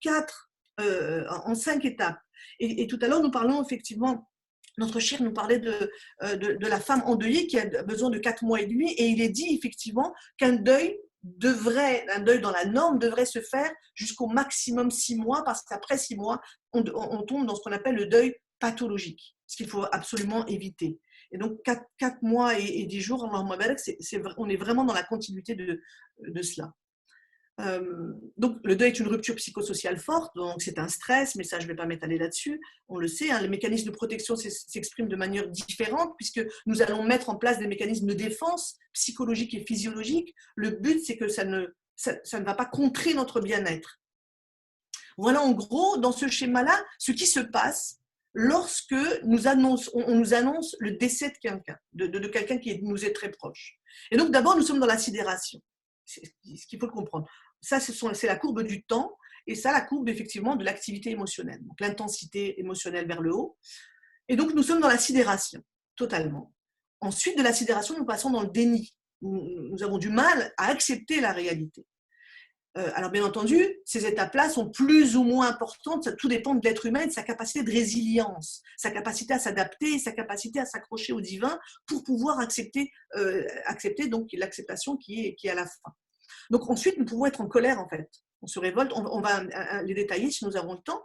B: 5 étapes. Et tout à l'heure, nous parlons effectivement, notre cheikh nous parlait de la femme endeuillée qui a besoin de 4 mois et demi, et il est dit effectivement qu'un deuil dans la norme devrait se faire jusqu'au maximum 6 mois, parce qu'après 6 mois, on tombe dans ce qu'on appelle le deuil pathologique, ce qu'il faut absolument éviter. Et donc 4 mois et 10 jours, on est vraiment dans la continuité de cela. Donc le deuil est une rupture psychosociale forte, donc c'est un stress, mais ça je ne vais pas m'étaler là-dessus, on le sait, les mécanismes de protection s'expriment de manière différente, puisque nous allons mettre en place des mécanismes de défense psychologique et physiologique. Le but, c'est que ça ne va pas contrer notre bien-être. Voilà en gros, dans ce schéma-là, ce qui se passe lorsque on nous annonce le décès de quelqu'un, de quelqu'un qui nous est très proche. Et donc d'abord, nous sommes dans la sidération. C'est ce qu'il faut comprendre. Ça, c'est la courbe du temps, et ça, la courbe effectivement de l'activité émotionnelle. Donc l'intensité émotionnelle vers le haut. Et donc nous sommes dans la sidération, totalement. Ensuite de la sidération, nous passons dans le déni. Nous avons du mal à accepter la réalité. Alors bien entendu, ces étapes-là sont plus ou moins importantes, tout dépend de l'être humain et de sa capacité de résilience, sa capacité à s'adapter, sa capacité à s'accrocher au divin pour pouvoir accepter donc l'acceptation qui est à la fin. Donc ensuite, nous pouvons être en colère en fait. On se révolte, on va les détailler si nous avons le temps.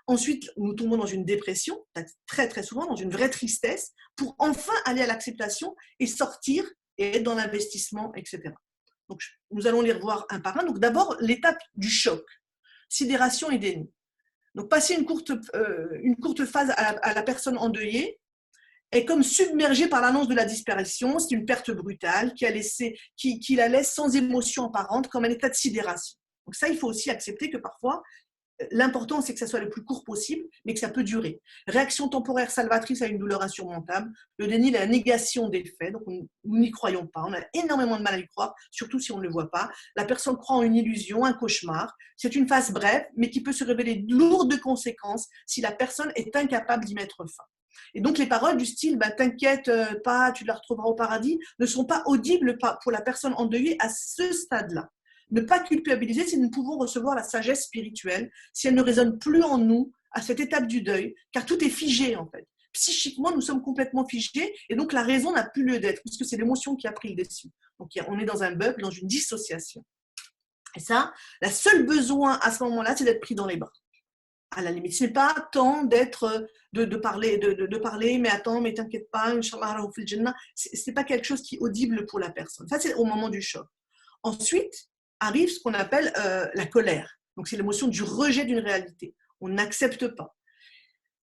B: Ensuite, nous tombons dans une dépression, très très souvent dans une vraie tristesse, pour enfin aller à l'acceptation et sortir et être dans l'investissement, etc. Donc, nous allons les revoir un par un. Donc, d'abord, l'étape du choc, sidération et déni. Donc, passer une courte phase à la personne endeuillée est comme submergée par l'annonce de la disparition. C'est une perte brutale qui la laisse sans émotion apparente, comme un état de sidération. Donc, ça, il faut aussi accepter que parfois, l'important, c'est que ça soit le plus court possible, mais que ça peut durer. Réaction temporaire salvatrice à une douleur insurmontable. Le déni, la négation des faits. Donc, nous n'y croyons pas. On a énormément de mal à y croire, surtout si on ne le voit pas. La personne croit en une illusion, un cauchemar. C'est une phase brève, mais qui peut se révéler lourde de conséquences si la personne est incapable d'y mettre fin. Et donc, les paroles du style « t'inquiète pas, tu la retrouveras au paradis » ne sont pas audibles pour la personne endeuillée à ce stade-là. Ne pas culpabiliser si nous pouvons recevoir la sagesse spirituelle, si elle ne résonne plus en nous à cette étape du deuil, car tout est figé en fait. Psychiquement, nous sommes complètement figés et donc la raison n'a plus lieu d'être puisque c'est l'émotion qui a pris le dessus. Donc on est dans un bug, dans une dissociation. Et ça, le seul besoin à ce moment-là, c'est d'être pris dans les bras. À la limite, ce n'est pas tant de parler, mais attends, mais t'inquiète pas, Inch'Allah, c'est pas quelque chose qui est audible pour la personne. Ça, c'est au moment du choc. Ensuite, arrive ce qu'on appelle la colère. Donc, c'est l'émotion du rejet d'une réalité. On n'accepte pas.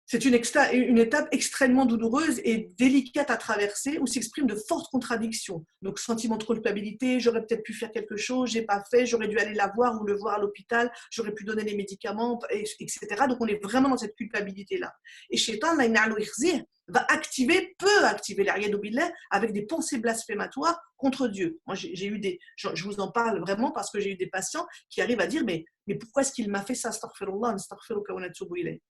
B: C'est une étape extrêmement douloureuse et délicate à traverser où s'expriment de fortes contradictions. Donc, sentiment de culpabilité, j'aurais peut-être pu faire quelque chose, j'ai pas fait, j'aurais dû aller la voir ou le voir à l'hôpital, j'aurais pu donner les médicaments, etc. Donc, on est vraiment dans cette culpabilité-là. Et Shaitan, peut activer l'ariad billah avec des pensées blasphématoires contre Dieu. Moi, je vous en parle vraiment parce que j'ai eu des patients qui arrivent à dire mais pourquoi est-ce qu'il m'a fait ça, astaghfirullah, astaghfiruka wa natubu ilayh.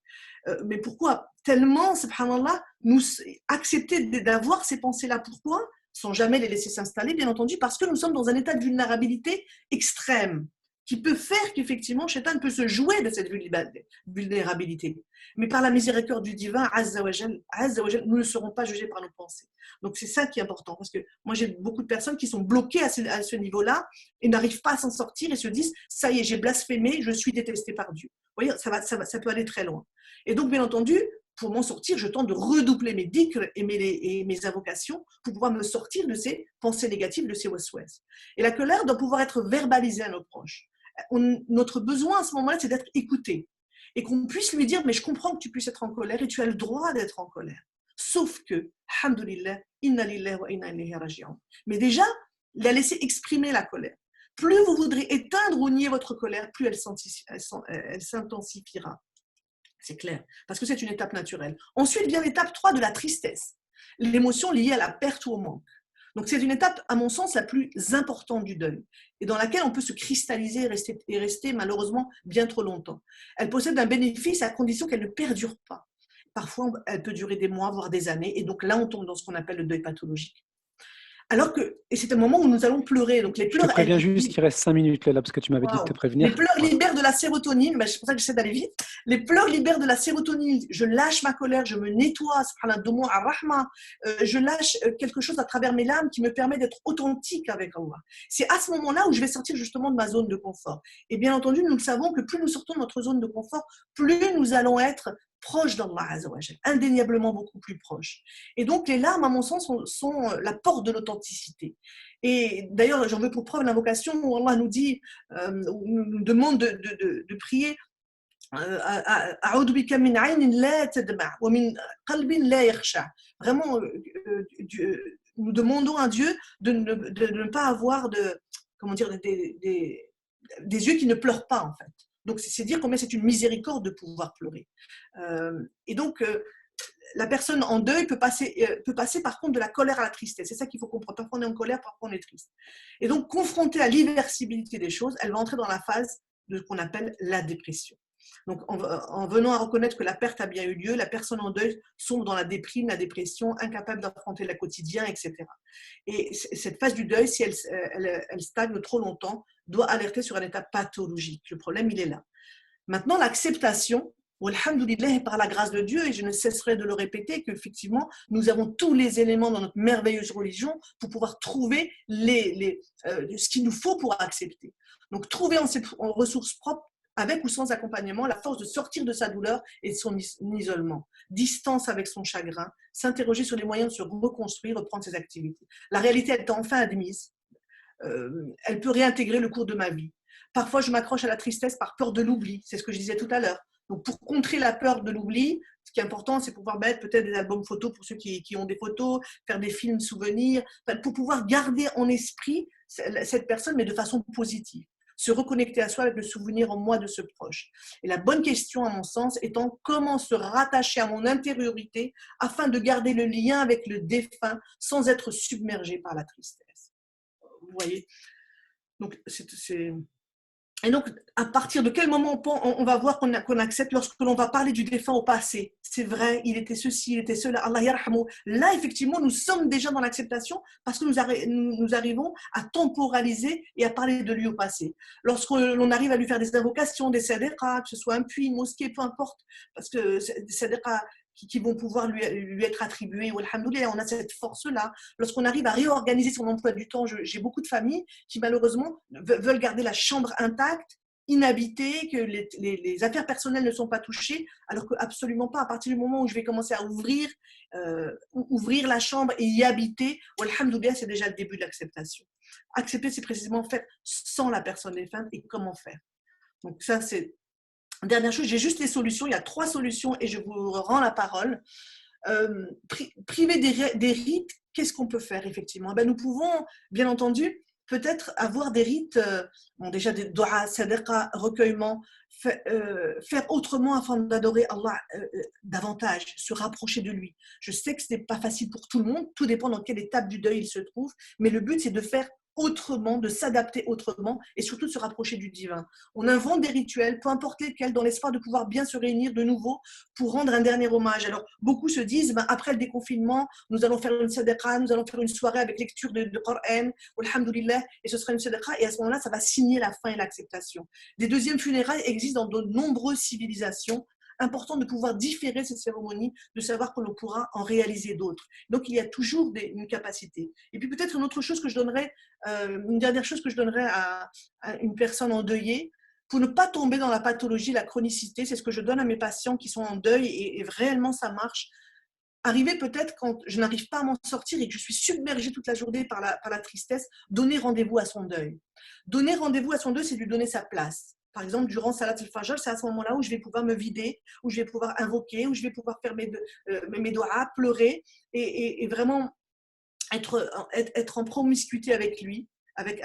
B: Mais pourquoi tellement, subhanallah, nous accepter d'avoir ces pensées-là, pourquoi sans jamais les laisser s'installer, bien entendu, parce que nous sommes dans un état de vulnérabilité extrême qui peut faire qu'effectivement, Shaitan peut se jouer de cette vulnérabilité. Mais par la miséricorde du divin, Azza wa Jal, nous ne serons pas jugés par nos pensées. Donc c'est ça qui est important, parce que moi j'ai beaucoup de personnes qui sont bloquées à ce niveau-là et n'arrivent pas à s'en sortir et se disent « ça y est, j'ai blasphémé, je suis détesté par Dieu ». Vous voyez, ça peut aller très loin. Et donc, bien entendu, pour m'en sortir, je tente de redoubler mes dhikr et mes invocations pour pouvoir me sortir de ces pensées négatives, de ces waswas. Et la colère doit pouvoir être verbalisée à nos proches. Notre besoin à ce moment-là, c'est d'être écouté. Et qu'on puisse lui dire, mais je comprends que tu puisses être en colère et tu as le droit d'être en colère. Sauf que, alhamdoulilah, inna lillahi wa inna ilayhi raji'un. Mais déjà, la laisser exprimer la colère. Plus vous voudrez éteindre ou nier votre colère, plus elle s'intensifiera. C'est clair, parce que c'est une étape naturelle. Ensuite vient l'étape 3 de la tristesse, l'émotion liée à la perte ou au manque. Donc c'est une étape, à mon sens, la plus importante du deuil, et dans laquelle on peut se cristalliser et rester malheureusement bien trop longtemps. Elle possède un bénéfice à condition qu'elle ne perdure pas. Parfois, elle peut durer des mois, voire des années, et donc là, on tombe dans ce qu'on appelle le deuil pathologique. Et c'est un moment où nous allons pleurer. Donc les pleurs,
D: je te préviens juste qu'il reste 5 minutes là, parce que tu m'avais dit de te prévenir.
B: Les pleurs libèrent de la sérotonine, c'est pour ça que j'essaie d'aller vite. Les pleurs libèrent de la sérotonine. Je lâche ma colère, je me nettoie, je lâche quelque chose à travers mes larmes qui me permet d'être authentique avec Allah. C'est à ce moment-là où je vais sortir justement de ma zone de confort. Et bien entendu, nous le savons que plus nous sortons de notre zone de confort, plus nous allons être proches d'Allah Azzawajal, indéniablement beaucoup plus proches. Et donc les larmes, à mon sens, sont la porte de l'authenticité. Et d'ailleurs, j'en veux pour preuve l'invocation où Allah nous dit, nous demande de prier vraiment, nous demandons à Dieu de ne pas avoir des yeux qui ne pleurent pas en fait. Donc, c'est dire combien c'est une miséricorde de pouvoir pleurer. Et donc, la personne en deuil peut passer par contre de la colère à la tristesse. C'est ça qu'il faut comprendre. Parfois on est en colère, parfois on est triste. Et donc, confrontée à l'irréversibilité des choses, elle va entrer dans la phase de ce qu'on appelle la dépression. Donc, en venant à reconnaître que la perte a bien eu lieu, la personne en deuil sombre dans la déprime, la dépression, incapable d'affronter le quotidien, etc. Et cette phase du deuil, si elle stagne trop longtemps, doit alerter sur un état pathologique. Le problème, il est là. Maintenant, l'acceptation, alhamdoulilah, par la grâce de Dieu, et je ne cesserai de le répéter, qu'effectivement, nous avons tous les éléments dans notre merveilleuse religion pour pouvoir trouver ce qu'il nous faut pour accepter. Donc, trouver en ressources propres, avec ou sans accompagnement, la force de sortir de sa douleur et de son isolement, distance avec son chagrin, s'interroger sur les moyens de se reconstruire, reprendre ses activités. La réalité, elle est enfin admise. Elle peut réintégrer le cours de ma vie. Parfois, je m'accroche à la tristesse par peur de l'oubli, c'est ce que je disais tout à l'heure. Donc, pour contrer la peur de l'oubli, ce qui est important, c'est pouvoir mettre peut-être des albums photos pour ceux qui ont des photos, faire des films souvenirs, pour pouvoir garder en esprit cette personne, mais de façon positive. Se reconnecter à soi avec le souvenir en moi de ce proche. Et la bonne question, à mon sens, étant comment se rattacher à mon intériorité afin de garder le lien avec le défunt sans être submergé par la tristesse. Vous voyez? Donc, Et donc, à partir de quel moment on va voir qu'on accepte lorsque l'on va parler du défunt au passé? C'est vrai, il était ceci, il était cela, Allah yarhamou. Là, effectivement, nous sommes déjà dans l'acceptation parce que nous arrivons à temporaliser et à parler de lui au passé. Lorsque l'on arrive à lui faire des invocations, des sadaqa, que ce soit un puits, une mosquée, peu importe, parce que des sadaqa qui vont pouvoir lui être attribués. Alhamdoulilah, on a cette force-là. Lorsqu'on arrive à réorganiser son emploi du temps, j'ai beaucoup de familles qui malheureusement veulent garder la chambre intacte, inhabitée, que les affaires personnelles ne sont pas touchées, alors que absolument pas. À partir du moment où je vais commencer à ouvrir la chambre et y habiter, alhamdoulilah, c'est déjà le début de l'acceptation. Accepter, c'est précisément faire sans la personne défunte et comment faire. Donc ça, c'est dernière chose, j'ai juste les solutions. Il y a 3 solutions et je vous rends la parole. Priver des rites, qu'est-ce qu'on peut faire effectivement? Nous pouvons, bien entendu, peut-être avoir des rites, déjà des doigts, sadaqa, recueillement, faire autrement afin d'adorer Allah davantage, se rapprocher de lui. Je sais que ce n'est pas facile pour tout le monde, tout dépend dans quelle étape du deuil il se trouve, mais le but c'est de faire autrement, de s'adapter autrement et surtout de se rapprocher du divin. On invente des rituels, peu importe lesquels, dans l'espoir de pouvoir bien se réunir de nouveau pour rendre un dernier hommage. Alors, beaucoup se disent, après le déconfinement, nous allons faire une sadaqa, nous allons faire une soirée avec lecture de Coran, alhamdoulilah, et ce sera une sadaqa, et à ce moment-là, ça va signer la fin et l'acceptation. Des deuxièmes funérailles existent dans de nombreuses civilisations. Important de pouvoir différer cette cérémonie, de savoir qu'on pourra en réaliser d'autres. Donc, il y a toujours une capacité. Et puis, peut-être une autre chose que je donnerais, une dernière chose que je donnerais à une personne endeuillée, pour ne pas tomber dans la pathologie, la chronicité, c'est ce que je donne à mes patients qui sont en deuil et réellement ça marche. Arriver peut-être quand je n'arrive pas à m'en sortir et que je suis submergée toute la journée par la tristesse, donner rendez-vous à son deuil. Donner rendez-vous à son deuil, c'est lui donner sa place. Par exemple, durant Salat al-Fajr, c'est à ce moment-là où je vais pouvoir me vider, où je vais pouvoir invoquer, où je vais pouvoir faire mes doigts, pleurer et vraiment être en promiscuité avec lui, avec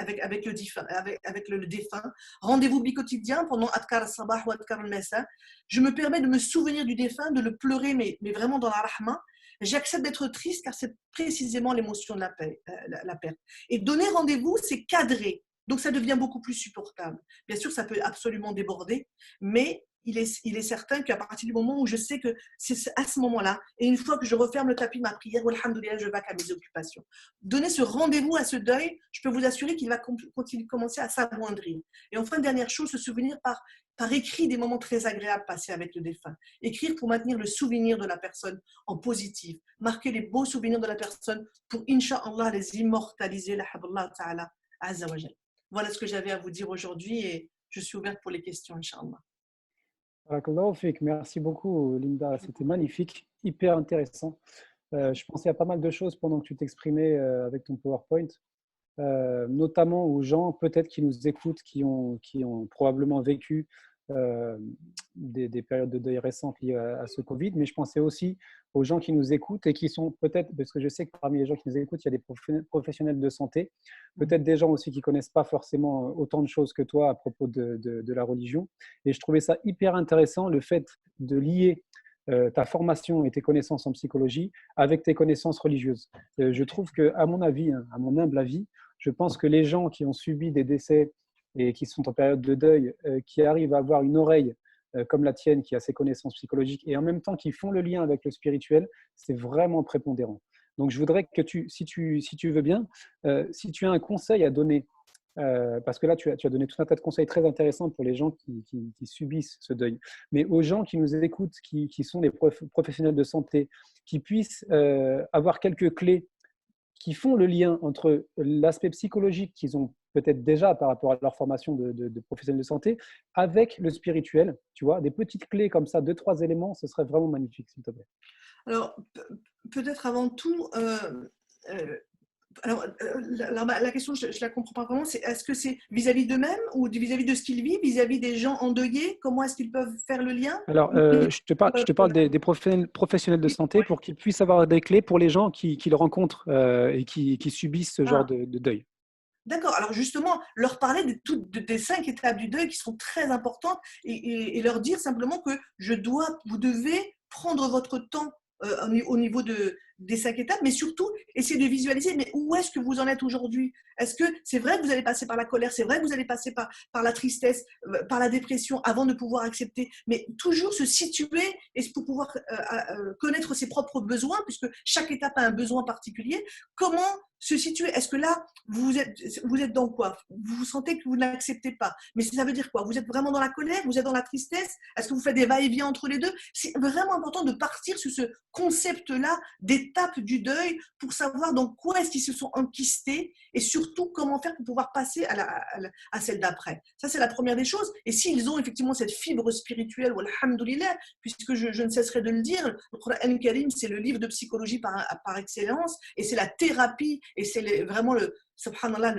B: le défunt. Rendez-vous bi-quotidien pendant Adkar al-Sabah ou Adkar al-Masa. Je me permets de me souvenir du défunt, de le pleurer, mais vraiment dans la rahma. J'accepte d'être triste car c'est précisément l'émotion de la perte. Et donner rendez-vous, c'est cadrer. Donc, ça devient beaucoup plus supportable. Bien sûr, ça peut absolument déborder, mais il est certain qu'à partir du moment où je sais que c'est à ce moment-là, et une fois que je referme le tapis de ma prière, alhamdoulilah, je vais à mes occupations. Donner ce rendez-vous à ce deuil, je peux vous assurer qu'il va commencer à s'amoindrir. Et enfin, dernière chose, se souvenir par écrit des moments très agréables passés avec le défunt. Écrire pour maintenir le souvenir de la personne en positif. Marquer les beaux souvenirs de la personne pour, incha'Allah, les immortaliser, la haballah ta'ala, azza wa jal. Voilà ce que j'avais à vous dire aujourd'hui et je suis ouverte pour les questions, incha'Allah.
D: Barakallahu fik. Merci beaucoup, Linda. C'était magnifique, hyper intéressant. Je pensais à pas mal de choses pendant que tu t'exprimais avec ton PowerPoint, notamment aux gens peut-être qui nous écoutent, qui ont probablement vécu des périodes de deuil récentes liées à ce Covid, mais je pensais aussi aux gens qui nous écoutent et qui sont peut-être, parce que je sais que parmi les gens qui nous écoutent, il y a des professionnels de santé, peut-être des gens aussi qui ne connaissent pas forcément autant de choses que toi à propos de la religion. Et je trouvais ça hyper intéressant, le fait de lier ta formation et tes connaissances en psychologie avec tes connaissances religieuses. Je trouve qu'à mon avis, hein, à mon humble avis, je pense que les gens qui ont subi des décès et qui sont en période de deuil, qui arrivent à avoir une oreille comme la tienne, qui a ses connaissances psychologiques, et en même temps qui font le lien avec le spirituel, c'est vraiment prépondérant. Donc je voudrais que si tu veux bien, si tu as un conseil à donner, parce que là tu as donné tout un tas de conseils très intéressants pour les gens qui subissent ce deuil, mais aux gens qui nous écoutent, qui sont des professionnels de santé, qui puissent avoir quelques clés qui font le lien entre l'aspect psychologique qu'ils ont peut-être déjà par rapport à leur formation de professionnels de santé avec le spirituel, tu vois, des petites clés comme ça, 2-3 éléments, ce serait vraiment magnifique, s'il te plaît.
B: Alors, peut-être avant tout, la question, je ne la comprends pas vraiment, c'est est-ce que c'est vis-à-vis d'eux-mêmes ou vis-à-vis de ce qu'ils vivent, vis-à-vis des gens endeuillés? Comment est-ce qu'ils peuvent faire le lien?
D: Alors, je te parle des professionnels de santé pour qu'ils puissent avoir des clés pour les gens qui le rencontrent et qui subissent ce genre de deuil.
B: D'accord. Alors justement, leur parler des 5 étapes du deuil qui sont très importantes et leur dire simplement que vous devez prendre votre temps au niveau des 5 étapes, mais surtout essayer de visualiser, mais où est-ce que vous en êtes aujourd'hui? Est-ce que c'est vrai que vous allez passer par la colère, c'est vrai que vous allez passer par la tristesse, par la dépression avant de pouvoir accepter, mais toujours se situer et pour pouvoir connaître ses propres besoins, puisque chaque étape a un besoin particulier. Comment se situer? Est-ce que là, vous êtes dans quoi? Vous vous sentez que vous n'acceptez pas. Mais ça veut dire quoi? Vous êtes vraiment dans la colère? Vous êtes dans la tristesse? Est-ce que vous faites des va-et-vient entre les deux? C'est vraiment important de partir sur ce concept-là d'étape du deuil pour savoir dans quoi est-ce qu'ils se sont enquistés et surtout comment faire pour pouvoir passer à celle d'après. Ça, c'est la première des choses. Et s'ils ont effectivement cette fibre spirituelle, walhamdoulilah, puisque je ne cesserai de le dire, le Coran Karim, c'est le livre de psychologie par excellence et c'est la thérapie et c'est vraiment subhanallah,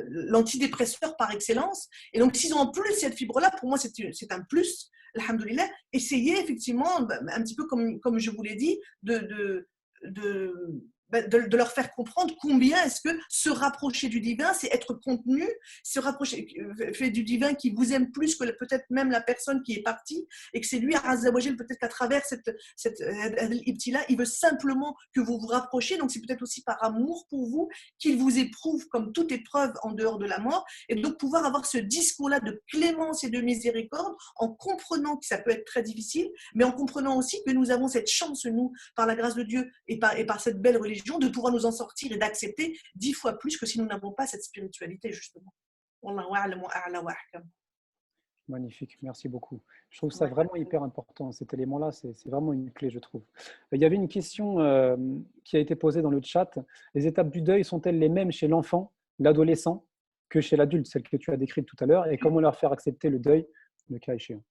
B: l'antidépresseur par excellence. Et donc, s'ils ont en plus cette fibre-là, pour moi, c'est un plus. Alhamdoulilah, essayez effectivement, un petit peu comme je vous l'ai dit, de leur faire comprendre combien est-ce que se rapprocher du divin, c'est être contenu, se rapprocher du divin qui vous aime plus que peut-être même la personne qui est partie, et que c'est lui, Azza wa Jal, peut-être qu'à travers cette ibtila, il veut simplement que vous vous rapprochiez, donc c'est peut-être aussi par amour pour vous qu'il vous éprouve comme toute épreuve en dehors de la mort, et donc pouvoir avoir ce discours-là de clémence et de miséricorde en comprenant que ça peut être très difficile, mais en comprenant aussi que nous avons cette chance, nous, par la grâce de Dieu et par cette belle religion, de pouvoir nous en sortir et d'accepter 10 fois plus que si nous n'avons pas cette spiritualité, justement.
D: Magnifique, merci beaucoup. Je trouve ça vraiment hyper important. Cet élément-là, c'est vraiment une clé, je trouve. Il y avait une question qui a été posée dans le chat. Les étapes du deuil sont-elles les mêmes chez l'enfant, l'adolescent, que chez l'adulte, celle que tu as décrite tout à l'heure, et comment leur faire accepter le deuil, le cas échéant?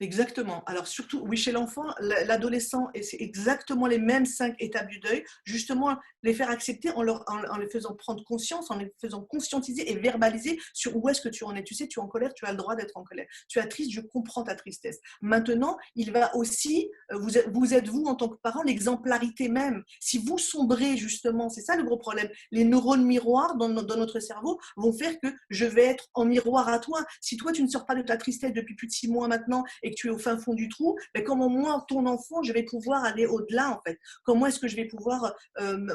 B: Exactement. Alors surtout, oui, chez l'enfant, l'adolescent, et c'est exactement les mêmes 5 étapes du deuil, justement les faire accepter en les faisant prendre conscience, en les faisant conscientiser et verbaliser sur où est-ce que tu en es. Tu sais, tu es en colère, tu as le droit d'être en colère. Tu es triste, je comprends ta tristesse. Maintenant, il va aussi, vous êtes vous en tant que parent, l'exemplarité même. Si vous sombrez justement, c'est ça le gros problème, les neurones miroirs dans notre cerveau vont faire que je vais être en miroir à toi. Si toi, tu ne sors pas de ta tristesse depuis plus de 6 mois maintenant, et que tu es au fin fond du trou, mais comment moi, ton enfant, je vais pouvoir aller au-delà en fait? Comment est-ce que je vais pouvoir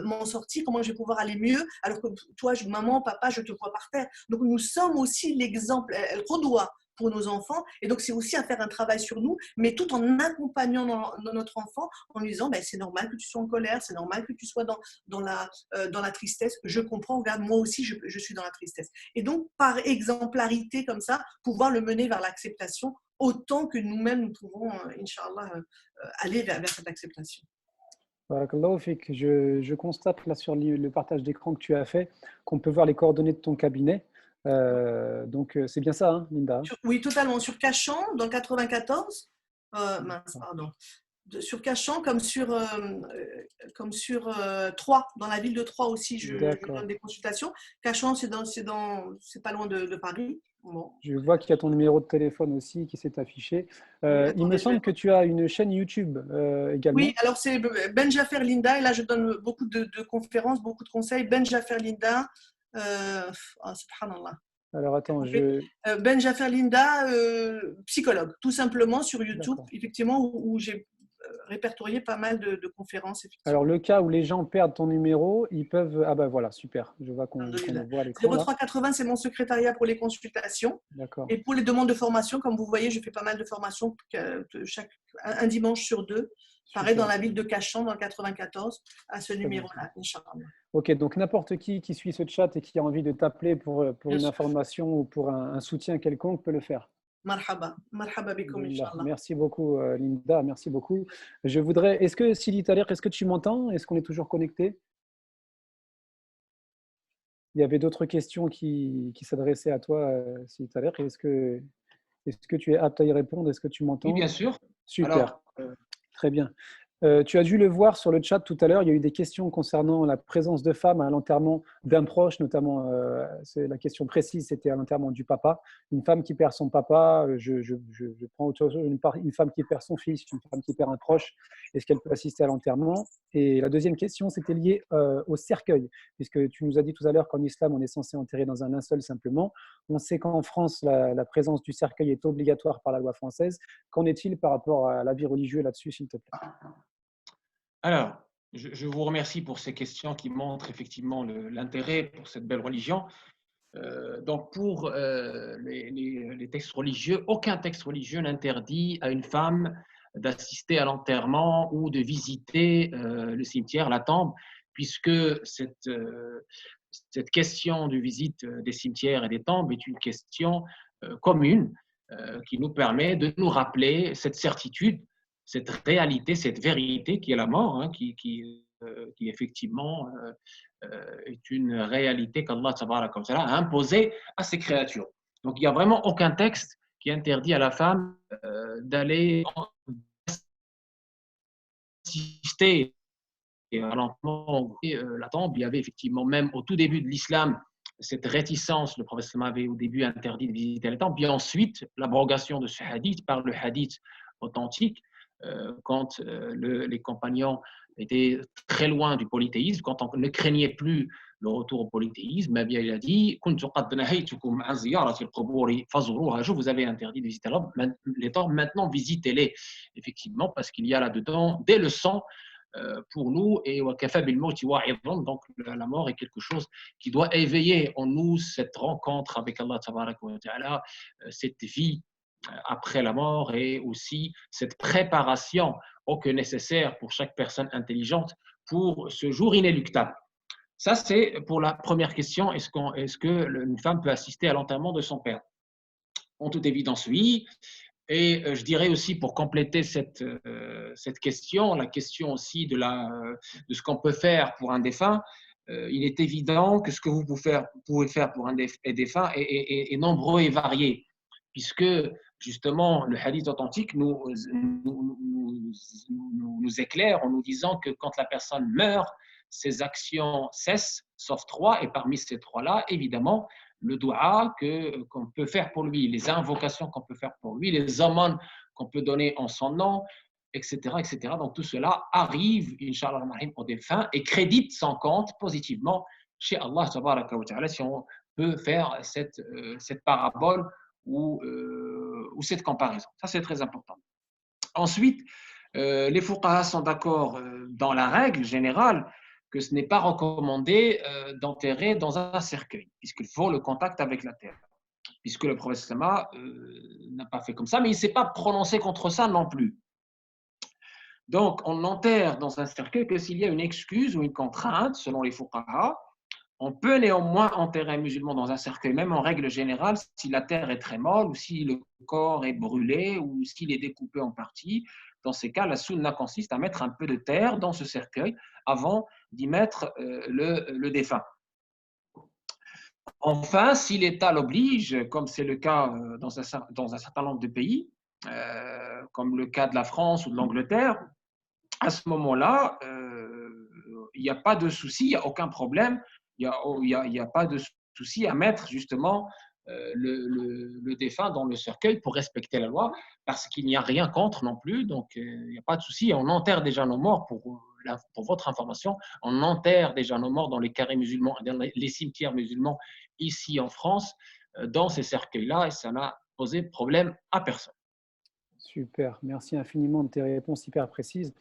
B: m'en sortir? Comment je vais pouvoir aller mieux alors que toi, maman, papa, je te vois par terre? Donc nous sommes aussi l'exemple, elle redoit pour nos enfants, et donc c'est aussi à faire un travail sur nous, mais tout en accompagnant dans notre enfant, en lui disant c'est normal que tu sois en colère, c'est normal que tu sois dans la tristesse, je comprends, regarde, moi aussi je suis dans la tristesse. Et donc par exemplarité comme ça, pouvoir le mener vers l'acceptation autant que nous-mêmes nous pouvons, Inch'Allah, aller vers cette acceptation.
D: Barakallahu fik. Je constate là sur le partage d'écran que tu as fait qu'on peut voir les coordonnées de ton cabinet. Donc c'est bien ça, hein, Linda?
B: Oui, totalement. Sur Cachan, dans le 94, mince, pardon. Sur Cachan, comme sur Troyes, dans la ville de Troyes aussi, je donne des consultations. Cachan, c'est pas loin de Paris. Bon.
D: Je vois qu'il y a ton numéro de téléphone aussi qui s'est affiché. Il me
B: Attendez,
D: semble que tu as une chaîne YouTube également.
B: Oui, alors c'est Ben Jaffer Linda, et là je donne beaucoup de conférences, beaucoup de conseils. Ben Jaffer Linda, subhanallah.
D: Alors attends,
B: Ben Jaffer Linda, psychologue, tout simplement sur YouTube,
D: D'accord.
B: effectivement, où j'ai répertorié pas mal de conférences,
D: Alors,
B: effectivement.
D: le cas où les gens perdent ton numéro, ils peuvent… Ah ben voilà, super. Je vois qu'on le voit à l'écran là.
B: 0380, c'est mon secrétariat pour les consultations.
D: D'accord.
B: Et pour les demandes de formation, comme vous voyez, je fais pas mal de formations un dimanche sur 2. Pareil,
D: Super.
B: dans la ville de Cachan, dans le 94, à ce numéro-là, Inch'Allah.
D: Ok, donc n'importe qui suit ce chat et qui a envie de t'appeler pour
B: Bien
D: une
B: sûr.
D: information ou pour un soutien quelconque peut le faire.
B: Marhaba. Marhaba bikoum, Inch'Allah.
D: Merci beaucoup, Linda. Merci beaucoup. Je voudrais… Est-ce que, Sidi Tariq, est-ce que tu m'entends? Est-ce qu'on est toujours connecté? Il y avait d'autres questions qui s'adressaient à toi, Sidi Tariq. Est-ce que tu es apte à y répondre? Est-ce que tu
C: Oui,
D: m'entends?
C: bien sûr.
D: Super.
C: Alors,
D: Très bien. Tu as dû le voir sur le chat tout à l'heure, il y a eu des questions concernant la présence de femmes à l'enterrement d'un proche, notamment, c'est la question précise, c'était à l'enterrement du papa. Une femme qui perd son papa, je prends autre chose, une femme qui perd son fils, une femme qui perd un proche, est-ce qu'elle peut assister à l'enterrement? Et la deuxième question, c'était lié au cercueil, puisque tu nous as dit tout à l'heure qu'en islam, on est censé enterrer dans un linceul simplement. On sait qu'en France, la présence du cercueil est obligatoire par la loi française. Qu'en est-il par rapport à l'avis religieux là-dessus, s'il te plaît?
C: alors, je vous remercie pour ces questions qui montrent effectivement l'intérêt pour cette belle religion. Donc, pour les textes religieux, aucun texte religieux n'interdit à une femme d'assister à l'enterrement ou de visiter le cimetière, la tombe, puisque cette question de visite des cimetières et des tombes est une question commune qui nous permet de nous rappeler cette certitude, cette réalité, cette vérité qui est la mort, hein, qui effectivement est une réalité qu'Allah a imposée à ses créatures. Donc il n'y a vraiment aucun texte qui interdit à la femme d'aller assister à l'enterrement et la tombe. Il y avait effectivement même au tout début de l'islam cette réticence, le prophète avait au début interdit de visiter les temples, puis ensuite l'abrogation de ce hadith par le hadith authentique, quand les compagnons étaient très loin du polythéisme, quand on ne craignait plus le retour au polythéisme, eh bien, il a dit « Je vous avais interdit de visiter les tombes, maintenant visitez-les. » Effectivement, parce qu'il y a là-dedans des leçons pour nous, et donc la mort est quelque chose qui doit éveiller en nous cette rencontre avec Allah wa ta'ala, cette vie après la mort, et aussi cette préparation que nécessaire pour chaque personne intelligente pour ce jour inéluctable. Ça, c'est pour la première question, est-ce qu'une femme peut assister à l'enterrement de son père? En toute évidence, oui. Et je dirais aussi, pour compléter cette question, la question aussi de ce qu'on peut faire pour un défunt, il est évident que ce que vous pouvez faire pour un défunt est nombreux et varié, puisque justement le hadith authentique nous éclaire en nous disant que quand la personne meurt, ses actions cessent, sauf 3, et parmi ces 3-là, évidemment, le dua qu'on peut faire pour lui, les invocations qu'on peut faire pour lui, les aumônes qu'on peut donner en son nom, etc., etc. Donc tout cela arrive, Inch'Allah, au défunt et crédite son compte positivement chez Allah, si on peut faire cette parabole ou cette comparaison. Ça, c'est très important. Ensuite, les fuqaha sont d'accord dans la règle générale que ce n'est pas recommandé d'enterrer dans un cercueil, puisqu'il faut le contact avec la terre, puisque le prophète n'a pas fait comme ça, mais il ne s'est pas prononcé contre ça non plus. Donc, on enterre dans un cercueil que s'il y a une excuse ou une contrainte, selon les fuqaha. On peut néanmoins enterrer un musulman dans un cercueil, même en règle générale, si la terre est très molle, ou si le corps est brûlé, ou s'il est découpé en parties. Dans ces cas, la sunna consiste à mettre un peu de terre dans ce cercueil avant d'y mettre le défunt. Enfin, si l'État l'oblige, comme c'est le cas dans un certain nombre de pays, comme le cas de la France ou de l'Angleterre, à ce moment-là, il n'y a pas de souci, il n'y a aucun problème, il n'y a pas de souci à mettre justement le défunt dans le cercueil pour respecter la loi, parce qu'il n'y a rien contre non plus, donc il n'y a pas de souci. On enterre déjà nos morts, pour votre information, on enterre déjà nos morts dans les carrés musulmans, dans les cimetières musulmans ici en France, dans ces cercueils-là, et ça n'a posé problème à personne.
D: Super, merci infiniment de tes réponses hyper précises.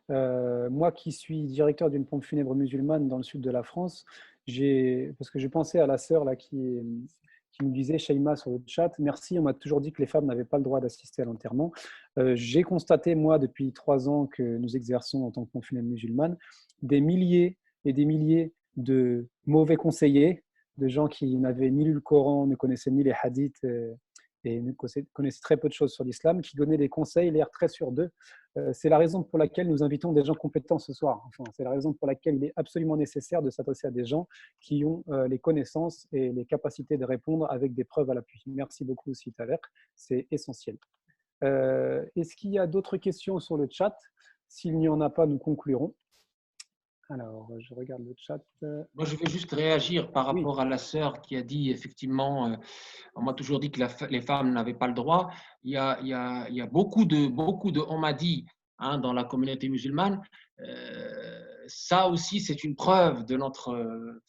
D: Moi qui suis directeur d'une pompe funèbre musulmane dans le sud de la France, parce que je pensais à la sœur là, qui me disait, Shaima sur le chat, merci, on m'a toujours dit que les femmes n'avaient pas le droit d'assister à l'enterrement. J'ai constaté, moi, depuis 3 ans que nous exerçons en tant que pompe funèbre musulmane, des milliers et des milliers de mauvais conseillers, de gens qui n'avaient ni lu le Coran, ne connaissaient ni les hadiths, et connaissaient très peu de choses sur l'islam, qui donnaient des conseils, l'air très sur d'eux. C'est la raison pour laquelle nous invitons des gens compétents ce soir. Enfin, c'est la raison pour laquelle il est absolument nécessaire de s'adresser à des gens qui ont les connaissances et les capacités de répondre avec des preuves à l'appui. Merci beaucoup aussi, Thaler, c'est essentiel. Est-ce qu'il y a d'autres questions sur le chat? S'il n'y en a pas, nous conclurons. Alors, je regarde le chat.
C: Moi, je veux juste réagir par rapport à la sœur qui a dit, effectivement, on m'a toujours dit que les femmes n'avaient pas le droit. Il y a beaucoup de on m'a dit, hein, dans la communauté musulmane. Ça aussi, c'est une preuve de notre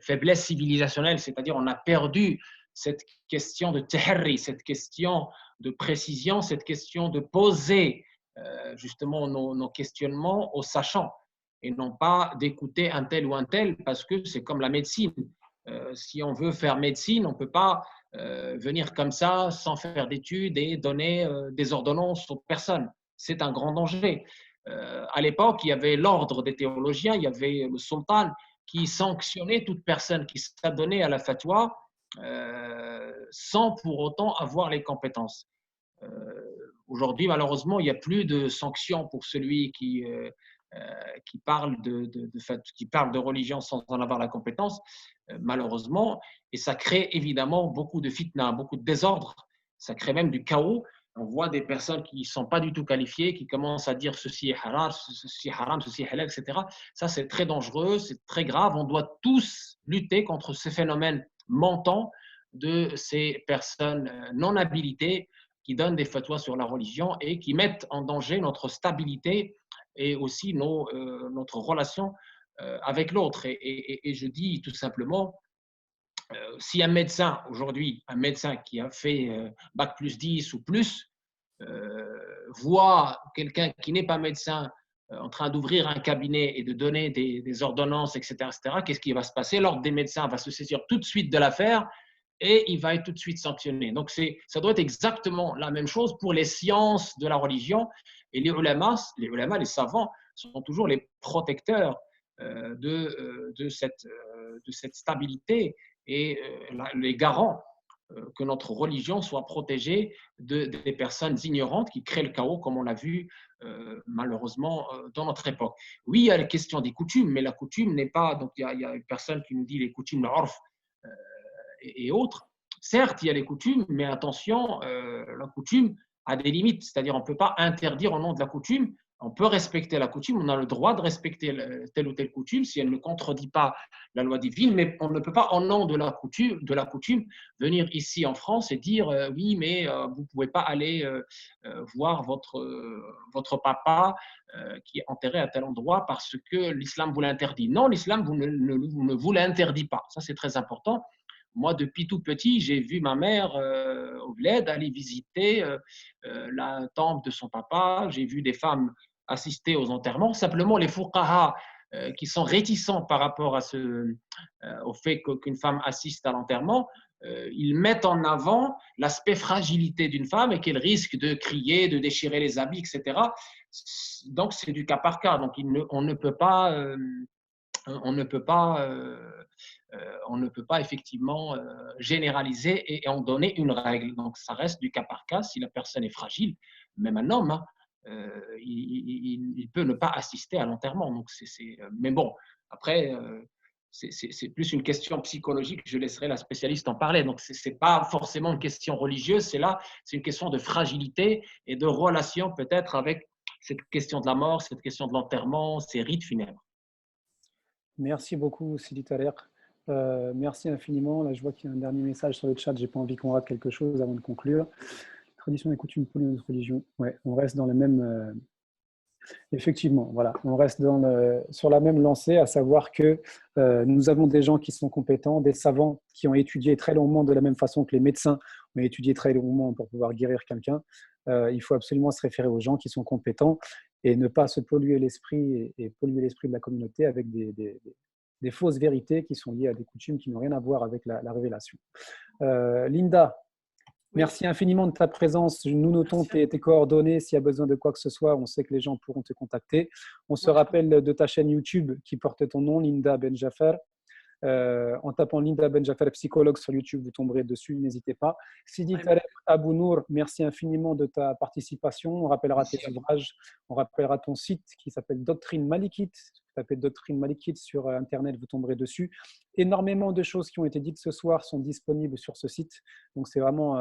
C: faiblesse civilisationnelle, c'est-à-dire on a perdu cette question de tahri, cette question de précision, cette question de poser justement nos questionnements aux sachants, et non pas d'écouter un tel ou un tel, parce que c'est comme la médecine. Si on veut faire médecine, on ne peut pas venir comme ça, sans faire d'études, et donner des ordonnances aux personnes. C'est un grand danger. À l'époque, il y avait l'ordre des théologiens, il y avait le sultan qui sanctionnait toute personne qui s'adonnait à la fatwa sans pour autant avoir les compétences. Aujourd'hui, malheureusement, il n'y a plus de sanctions pour celui qui parle qui parle de religion sans en avoir la compétence, malheureusement, et ça crée évidemment beaucoup de fitna, beaucoup de désordre, ça crée même du chaos. On voit des personnes qui ne sont pas du tout qualifiées, qui commencent à dire ceci est haram, ceci est halal, etc. Ça, c'est très dangereux, c'est très grave. On doit tous lutter contre ces phénomènes mentants de ces personnes non habilitées qui donnent des fatwas sur la religion et qui mettent en danger notre stabilité et aussi notre relation avec l'autre. Et je dis tout simplement, si un médecin aujourd'hui, un médecin qui a fait bac plus 10 ou plus, voit quelqu'un qui n'est pas médecin en train d'ouvrir un cabinet et de donner des ordonnances, etc., qu'est-ce qui va se passer? L'ordre des médecins va se saisir tout de suite de l'affaire et il va être tout de suite sanctionné. Donc, ça doit être exactement la même chose pour les sciences de la religion. Et les ulamas, les savants, sont toujours les protecteurs de cette stabilité et les garants que notre religion soit protégée des personnes ignorantes qui créent le chaos, comme on l'a vu malheureusement dans notre époque. Oui, il y a la question des coutumes, mais la coutume n'est pas… Donc, il y a une personne qui nous dit les coutumes, l'orf, et autres. Certes, il y a les coutumes, mais attention, la coutume a des limites, c'est-à-dire on ne peut pas interdire au nom de la coutume, on peut respecter la coutume, on a le droit de respecter telle ou telle coutume si elle ne contredit pas la loi divine, mais on ne peut pas, au nom de la coutume venir ici en France et dire oui, mais vous ne pouvez pas aller voir votre papa qui est enterré à tel endroit parce que l'islam vous l'interdit. Non, l'islam ne vous l'interdit pas. Ça, c'est très important. Moi, depuis tout petit, j'ai vu ma mère au bled aller visiter la tombe de son papa. J'ai vu des femmes assister aux enterrements. Simplement, les fuqaha qui sont réticents par rapport au fait qu'une femme assiste à l'enterrement, ils mettent en avant l'aspect fragilité d'une femme et qu'elle risque de crier, de déchirer les habits, etc. Donc, c'est du cas par cas. Donc, on ne peut pas effectivement généraliser et en donner une règle. Donc, ça reste du cas par cas. Si la personne est fragile, même un homme, hein, il peut ne pas assister à l'enterrement. Donc, mais bon, après, c'est plus une question psychologique. Je laisserai la spécialiste en parler. Donc, ce n'est pas forcément une question religieuse. C'est une question de fragilité et de relation peut-être avec cette question de la mort, cette question de l'enterrement, ces rites funèbres.
D: Merci beaucoup, Sidi Thaler. Merci infiniment. Là, je vois qu'il y a un dernier message sur le chat. Je n'ai pas envie qu'on rate quelque chose avant de conclure. Tradition et coutume pour notre religion. Ouais, on reste dans le même. Effectivement, voilà, on reste sur la même lancée, à savoir que nous avons des gens qui sont compétents, des savants qui ont étudié très longuement de la même façon que les médecins ont étudié très longuement pour pouvoir guérir quelqu'un. Il faut absolument se référer aux gens qui sont compétents et ne pas se polluer l'esprit et polluer l'esprit de la communauté avec des fausses vérités qui sont liées à des coutumes qui n'ont rien à voir avec la révélation. Linda, merci infiniment de ta présence. Nous notons tes coordonnées. S'il y a besoin de quoi que ce soit, on sait que les gens pourront te contacter. On se rappelle de ta chaîne YouTube qui porte ton nom, Linda Benjafer. En tapant Linda Benjafer, psychologue sur YouTube, vous tomberez dessus, n'hésitez pas. Sidi Tarek Abounour, merci infiniment de ta participation. On rappellera tes ouvrages, on rappellera ton site qui s'appelle Doctrine Malikite. Vous tapez Doctrine Malikite sur Internet, vous tomberez dessus. Énormément de choses qui ont été dites ce soir sont disponibles sur ce site. Donc, c'est vraiment…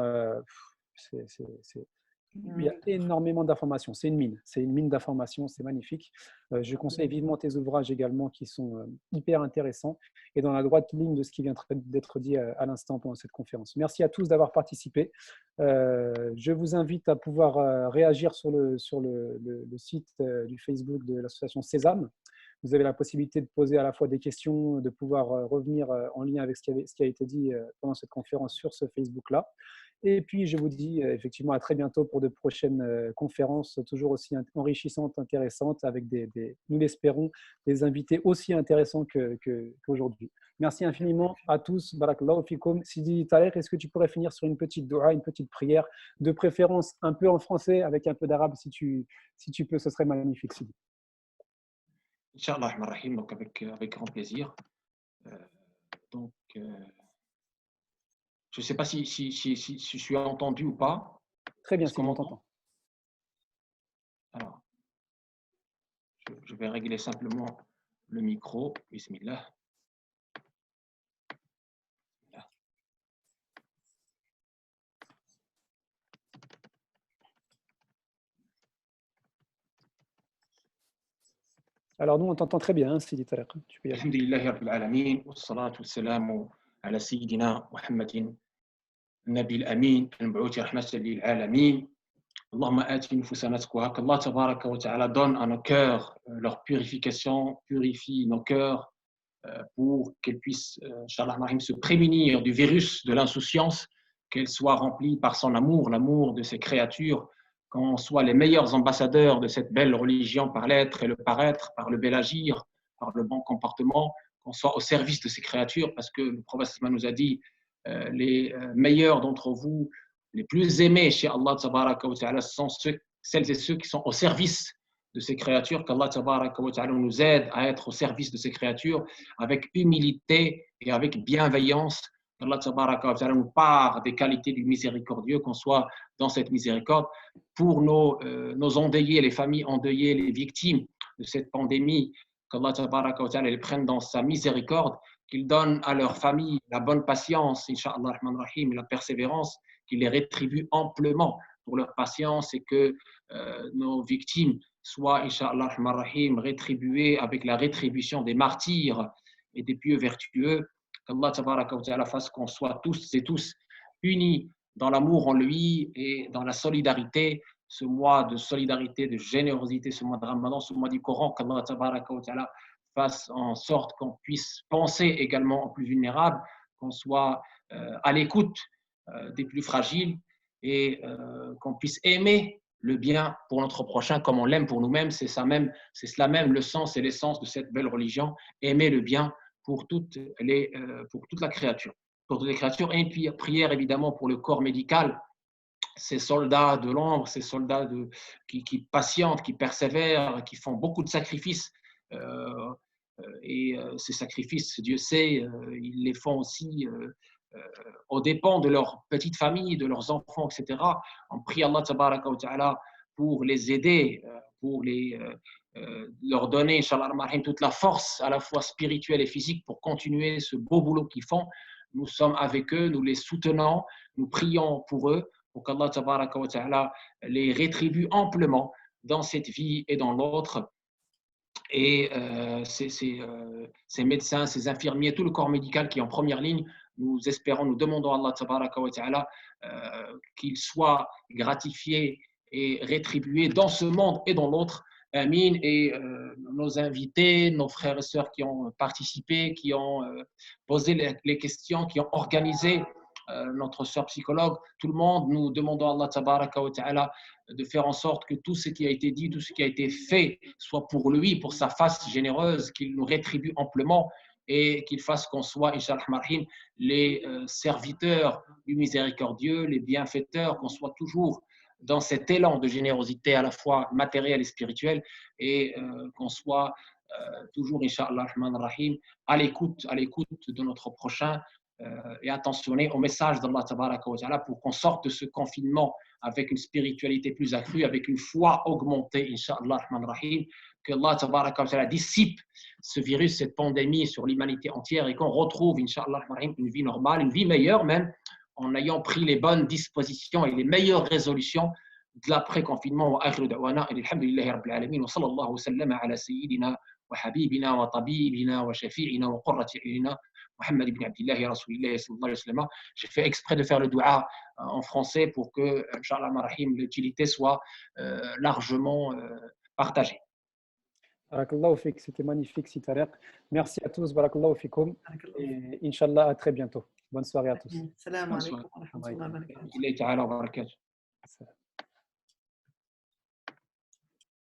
D: il y a énormément d'informations. C'est une mine d'informations, c'est magnifique. Je conseille vivement tes ouvrages également qui sont hyper intéressants et dans la droite ligne de ce qui vient d'être dit à l'instant pendant cette conférence. Merci à tous d'avoir participé. Je vous invite à pouvoir réagir sur le site du Facebook de l'association Sésame. Vous avez la possibilité de poser à la fois des questions, de pouvoir revenir en lien avec ce qui a été dit pendant cette conférence sur ce Facebook-là. Et puis, je vous dis effectivement à très bientôt pour de prochaines conférences toujours aussi enrichissantes, intéressantes, avec nous l'espérons, des invités aussi intéressants qu'aujourd'hui. Merci infiniment à tous. Barakallahu fikoum. Sidi Tarek, est-ce que tu pourrais finir sur une petite dua, une petite prière, de préférence un peu en français, avec un peu d'arabe, si tu peux, ce serait magnifique, Sidi.
C: Inch'Allah, donc avec grand plaisir. Je ne sais pas si je suis entendu ou pas.
D: Très bien, si on t'entend.
C: Alors, je vais régler simplement le micro. Bismillah.
D: Alors, nous, on t'entend très bien, Sidi Tarek. Tu peux y aller.
C: Alhamdulillahi Rabbil Alamin, wassalatu wassalamu ala Sayyidina Muhammadin, Nabil Amin, al-Mab'outhi rahmatan lil alamin. Allahumma ati nufusana taqwaha. Qu'Allah tabaraka wa ta'ala donne à nos cœurs leur purification, purifie nos cœurs pour qu'elles puissent, Inch'Allah, se prémunir du virus de l'insouciance, qu'elles soient remplies par son amour, l'amour de ses créatures, qu'on soit les meilleurs ambassadeurs de cette belle religion par l'être et le paraître, par le bel agir, par le bon comportement, qu'on soit au service de ces créatures, parce que le prophète nous a dit les meilleurs d'entre vous, les plus aimés chez Allah tabaraka wa ta'ala, sont celles et ceux qui sont au service de ces créatures, qu'Allah tabaraka wa ta'ala nous aide à être au service de ces créatures avec humilité et avec bienveillance. Allah tabaraka wa ta'ala nous parle des qualités du miséricordieux, qu'on soit dans cette miséricorde pour nos endeuillés, les familles endeuillées, les victimes de cette pandémie, qu'Allah tabaraka wa ta'ala les prenne dans sa miséricorde, qu'il donne à leurs familles la bonne patience, Inch'Allah rahman rahim, la persévérance, qu'il les rétribue amplement pour leur patience et que nos victimes soient, Inch'Allah rahman rahim, rétribuées avec la rétribution des martyrs et des pieux vertueux. Qu'Allah tabaraka wa ta'ala fasse qu'on soit tous et tous unis dans l'amour en lui et dans la solidarité, ce mois de solidarité, de générosité, ce mois de Ramadan, ce mois du Coran, qu'Allah tabaraka wa ta'ala fasse en sorte qu'on puisse penser également aux plus vulnérables, qu'on soit à l'écoute des plus fragiles et qu'on puisse aimer le bien pour notre prochain comme on l'aime pour nous-mêmes. C'est cela même le sens et l'essence de cette belle religion, aimer le bien pour toute la créature, pour toutes les créatures. Et une prière évidemment pour le corps médical, ces soldats de l'ombre, ces soldats qui patientent, qui persévèrent, qui font beaucoup de sacrifices. Et ces sacrifices, Dieu sait, ils les font aussi aux dépens de leur petite famille, de leurs enfants, etc. On prie Allah tabaraka wa ta'ala pour les aider, pour leur donner, Inch'Allah, toute la force, à la fois spirituelle et physique, pour continuer ce beau boulot qu'ils font. Nous sommes avec eux, nous les soutenons, nous prions pour eux, pour qu'Allah tabaraka wa ta'ala les rétribue amplement dans cette vie et dans l'autre. et ces médecins, ces infirmiers, tout le corps médical qui est en première ligne. Nous espérons, nous demandons à Allah tabaraka wa ta'ala qu'il soit gratifié et rétribué dans ce monde et dans l'autre. Amin. Et nos invités, nos frères et sœurs qui ont participé, qui ont posé les questions, qui ont organisé, notre sœur psychologue, tout le monde, nous demandons à Allah tabaraka wa ta'ala de faire en sorte que tout ce qui a été dit, tout ce qui a été fait, soit pour lui, pour sa face généreuse, qu'il nous rétribue amplement et qu'il fasse qu'on soit, Inch'Allah Marhim, les serviteurs du miséricordieux, les bienfaiteurs, qu'on soit toujours dans cet élan de générosité à la fois matérielle et spirituelle et qu'on soit toujours, Inch'Allah Rahim, à l'écoute de notre prochain et attentionné au message d'Allah Tabaraka wa Ta'ala pour qu'on sorte de ce confinement avec une spiritualité plus accrue, avec une foi augmentée, Inch'Allah Rahim, que Allah Tabaraka wa Ta'ala dissipe ce virus, cette pandémie sur l'humanité entière et qu'on retrouve, Inch'Allah Rahim, une vie normale, une vie meilleure même, en ayant pris les bonnes dispositions et les meilleures résolutions de l'après-confinement. Wa akhiru da'wana alhamdulillahi rabbil alamin wa sallallahu wa sallama ala sayyidina wa habibina wa tabibina wa shafi'ina wa qurrati a'yunina Muhammad ibn Abdillah Rasulillah sallallahu alayhi wa sallam. J'ai fait exprès de faire le dua en français pour que, Inch'Allah Marahim, l'utilité soit largement partagée.
D: Barakallahu fik, c'était magnifique, Sitareq. Merci à tous, barakallahu fikum. Et Inch'Allah, à très bientôt. Bonne soirée à tous.
B: Salam alaikum wa rahmatullahi wa barakatuh.
C: Wa barakatuh.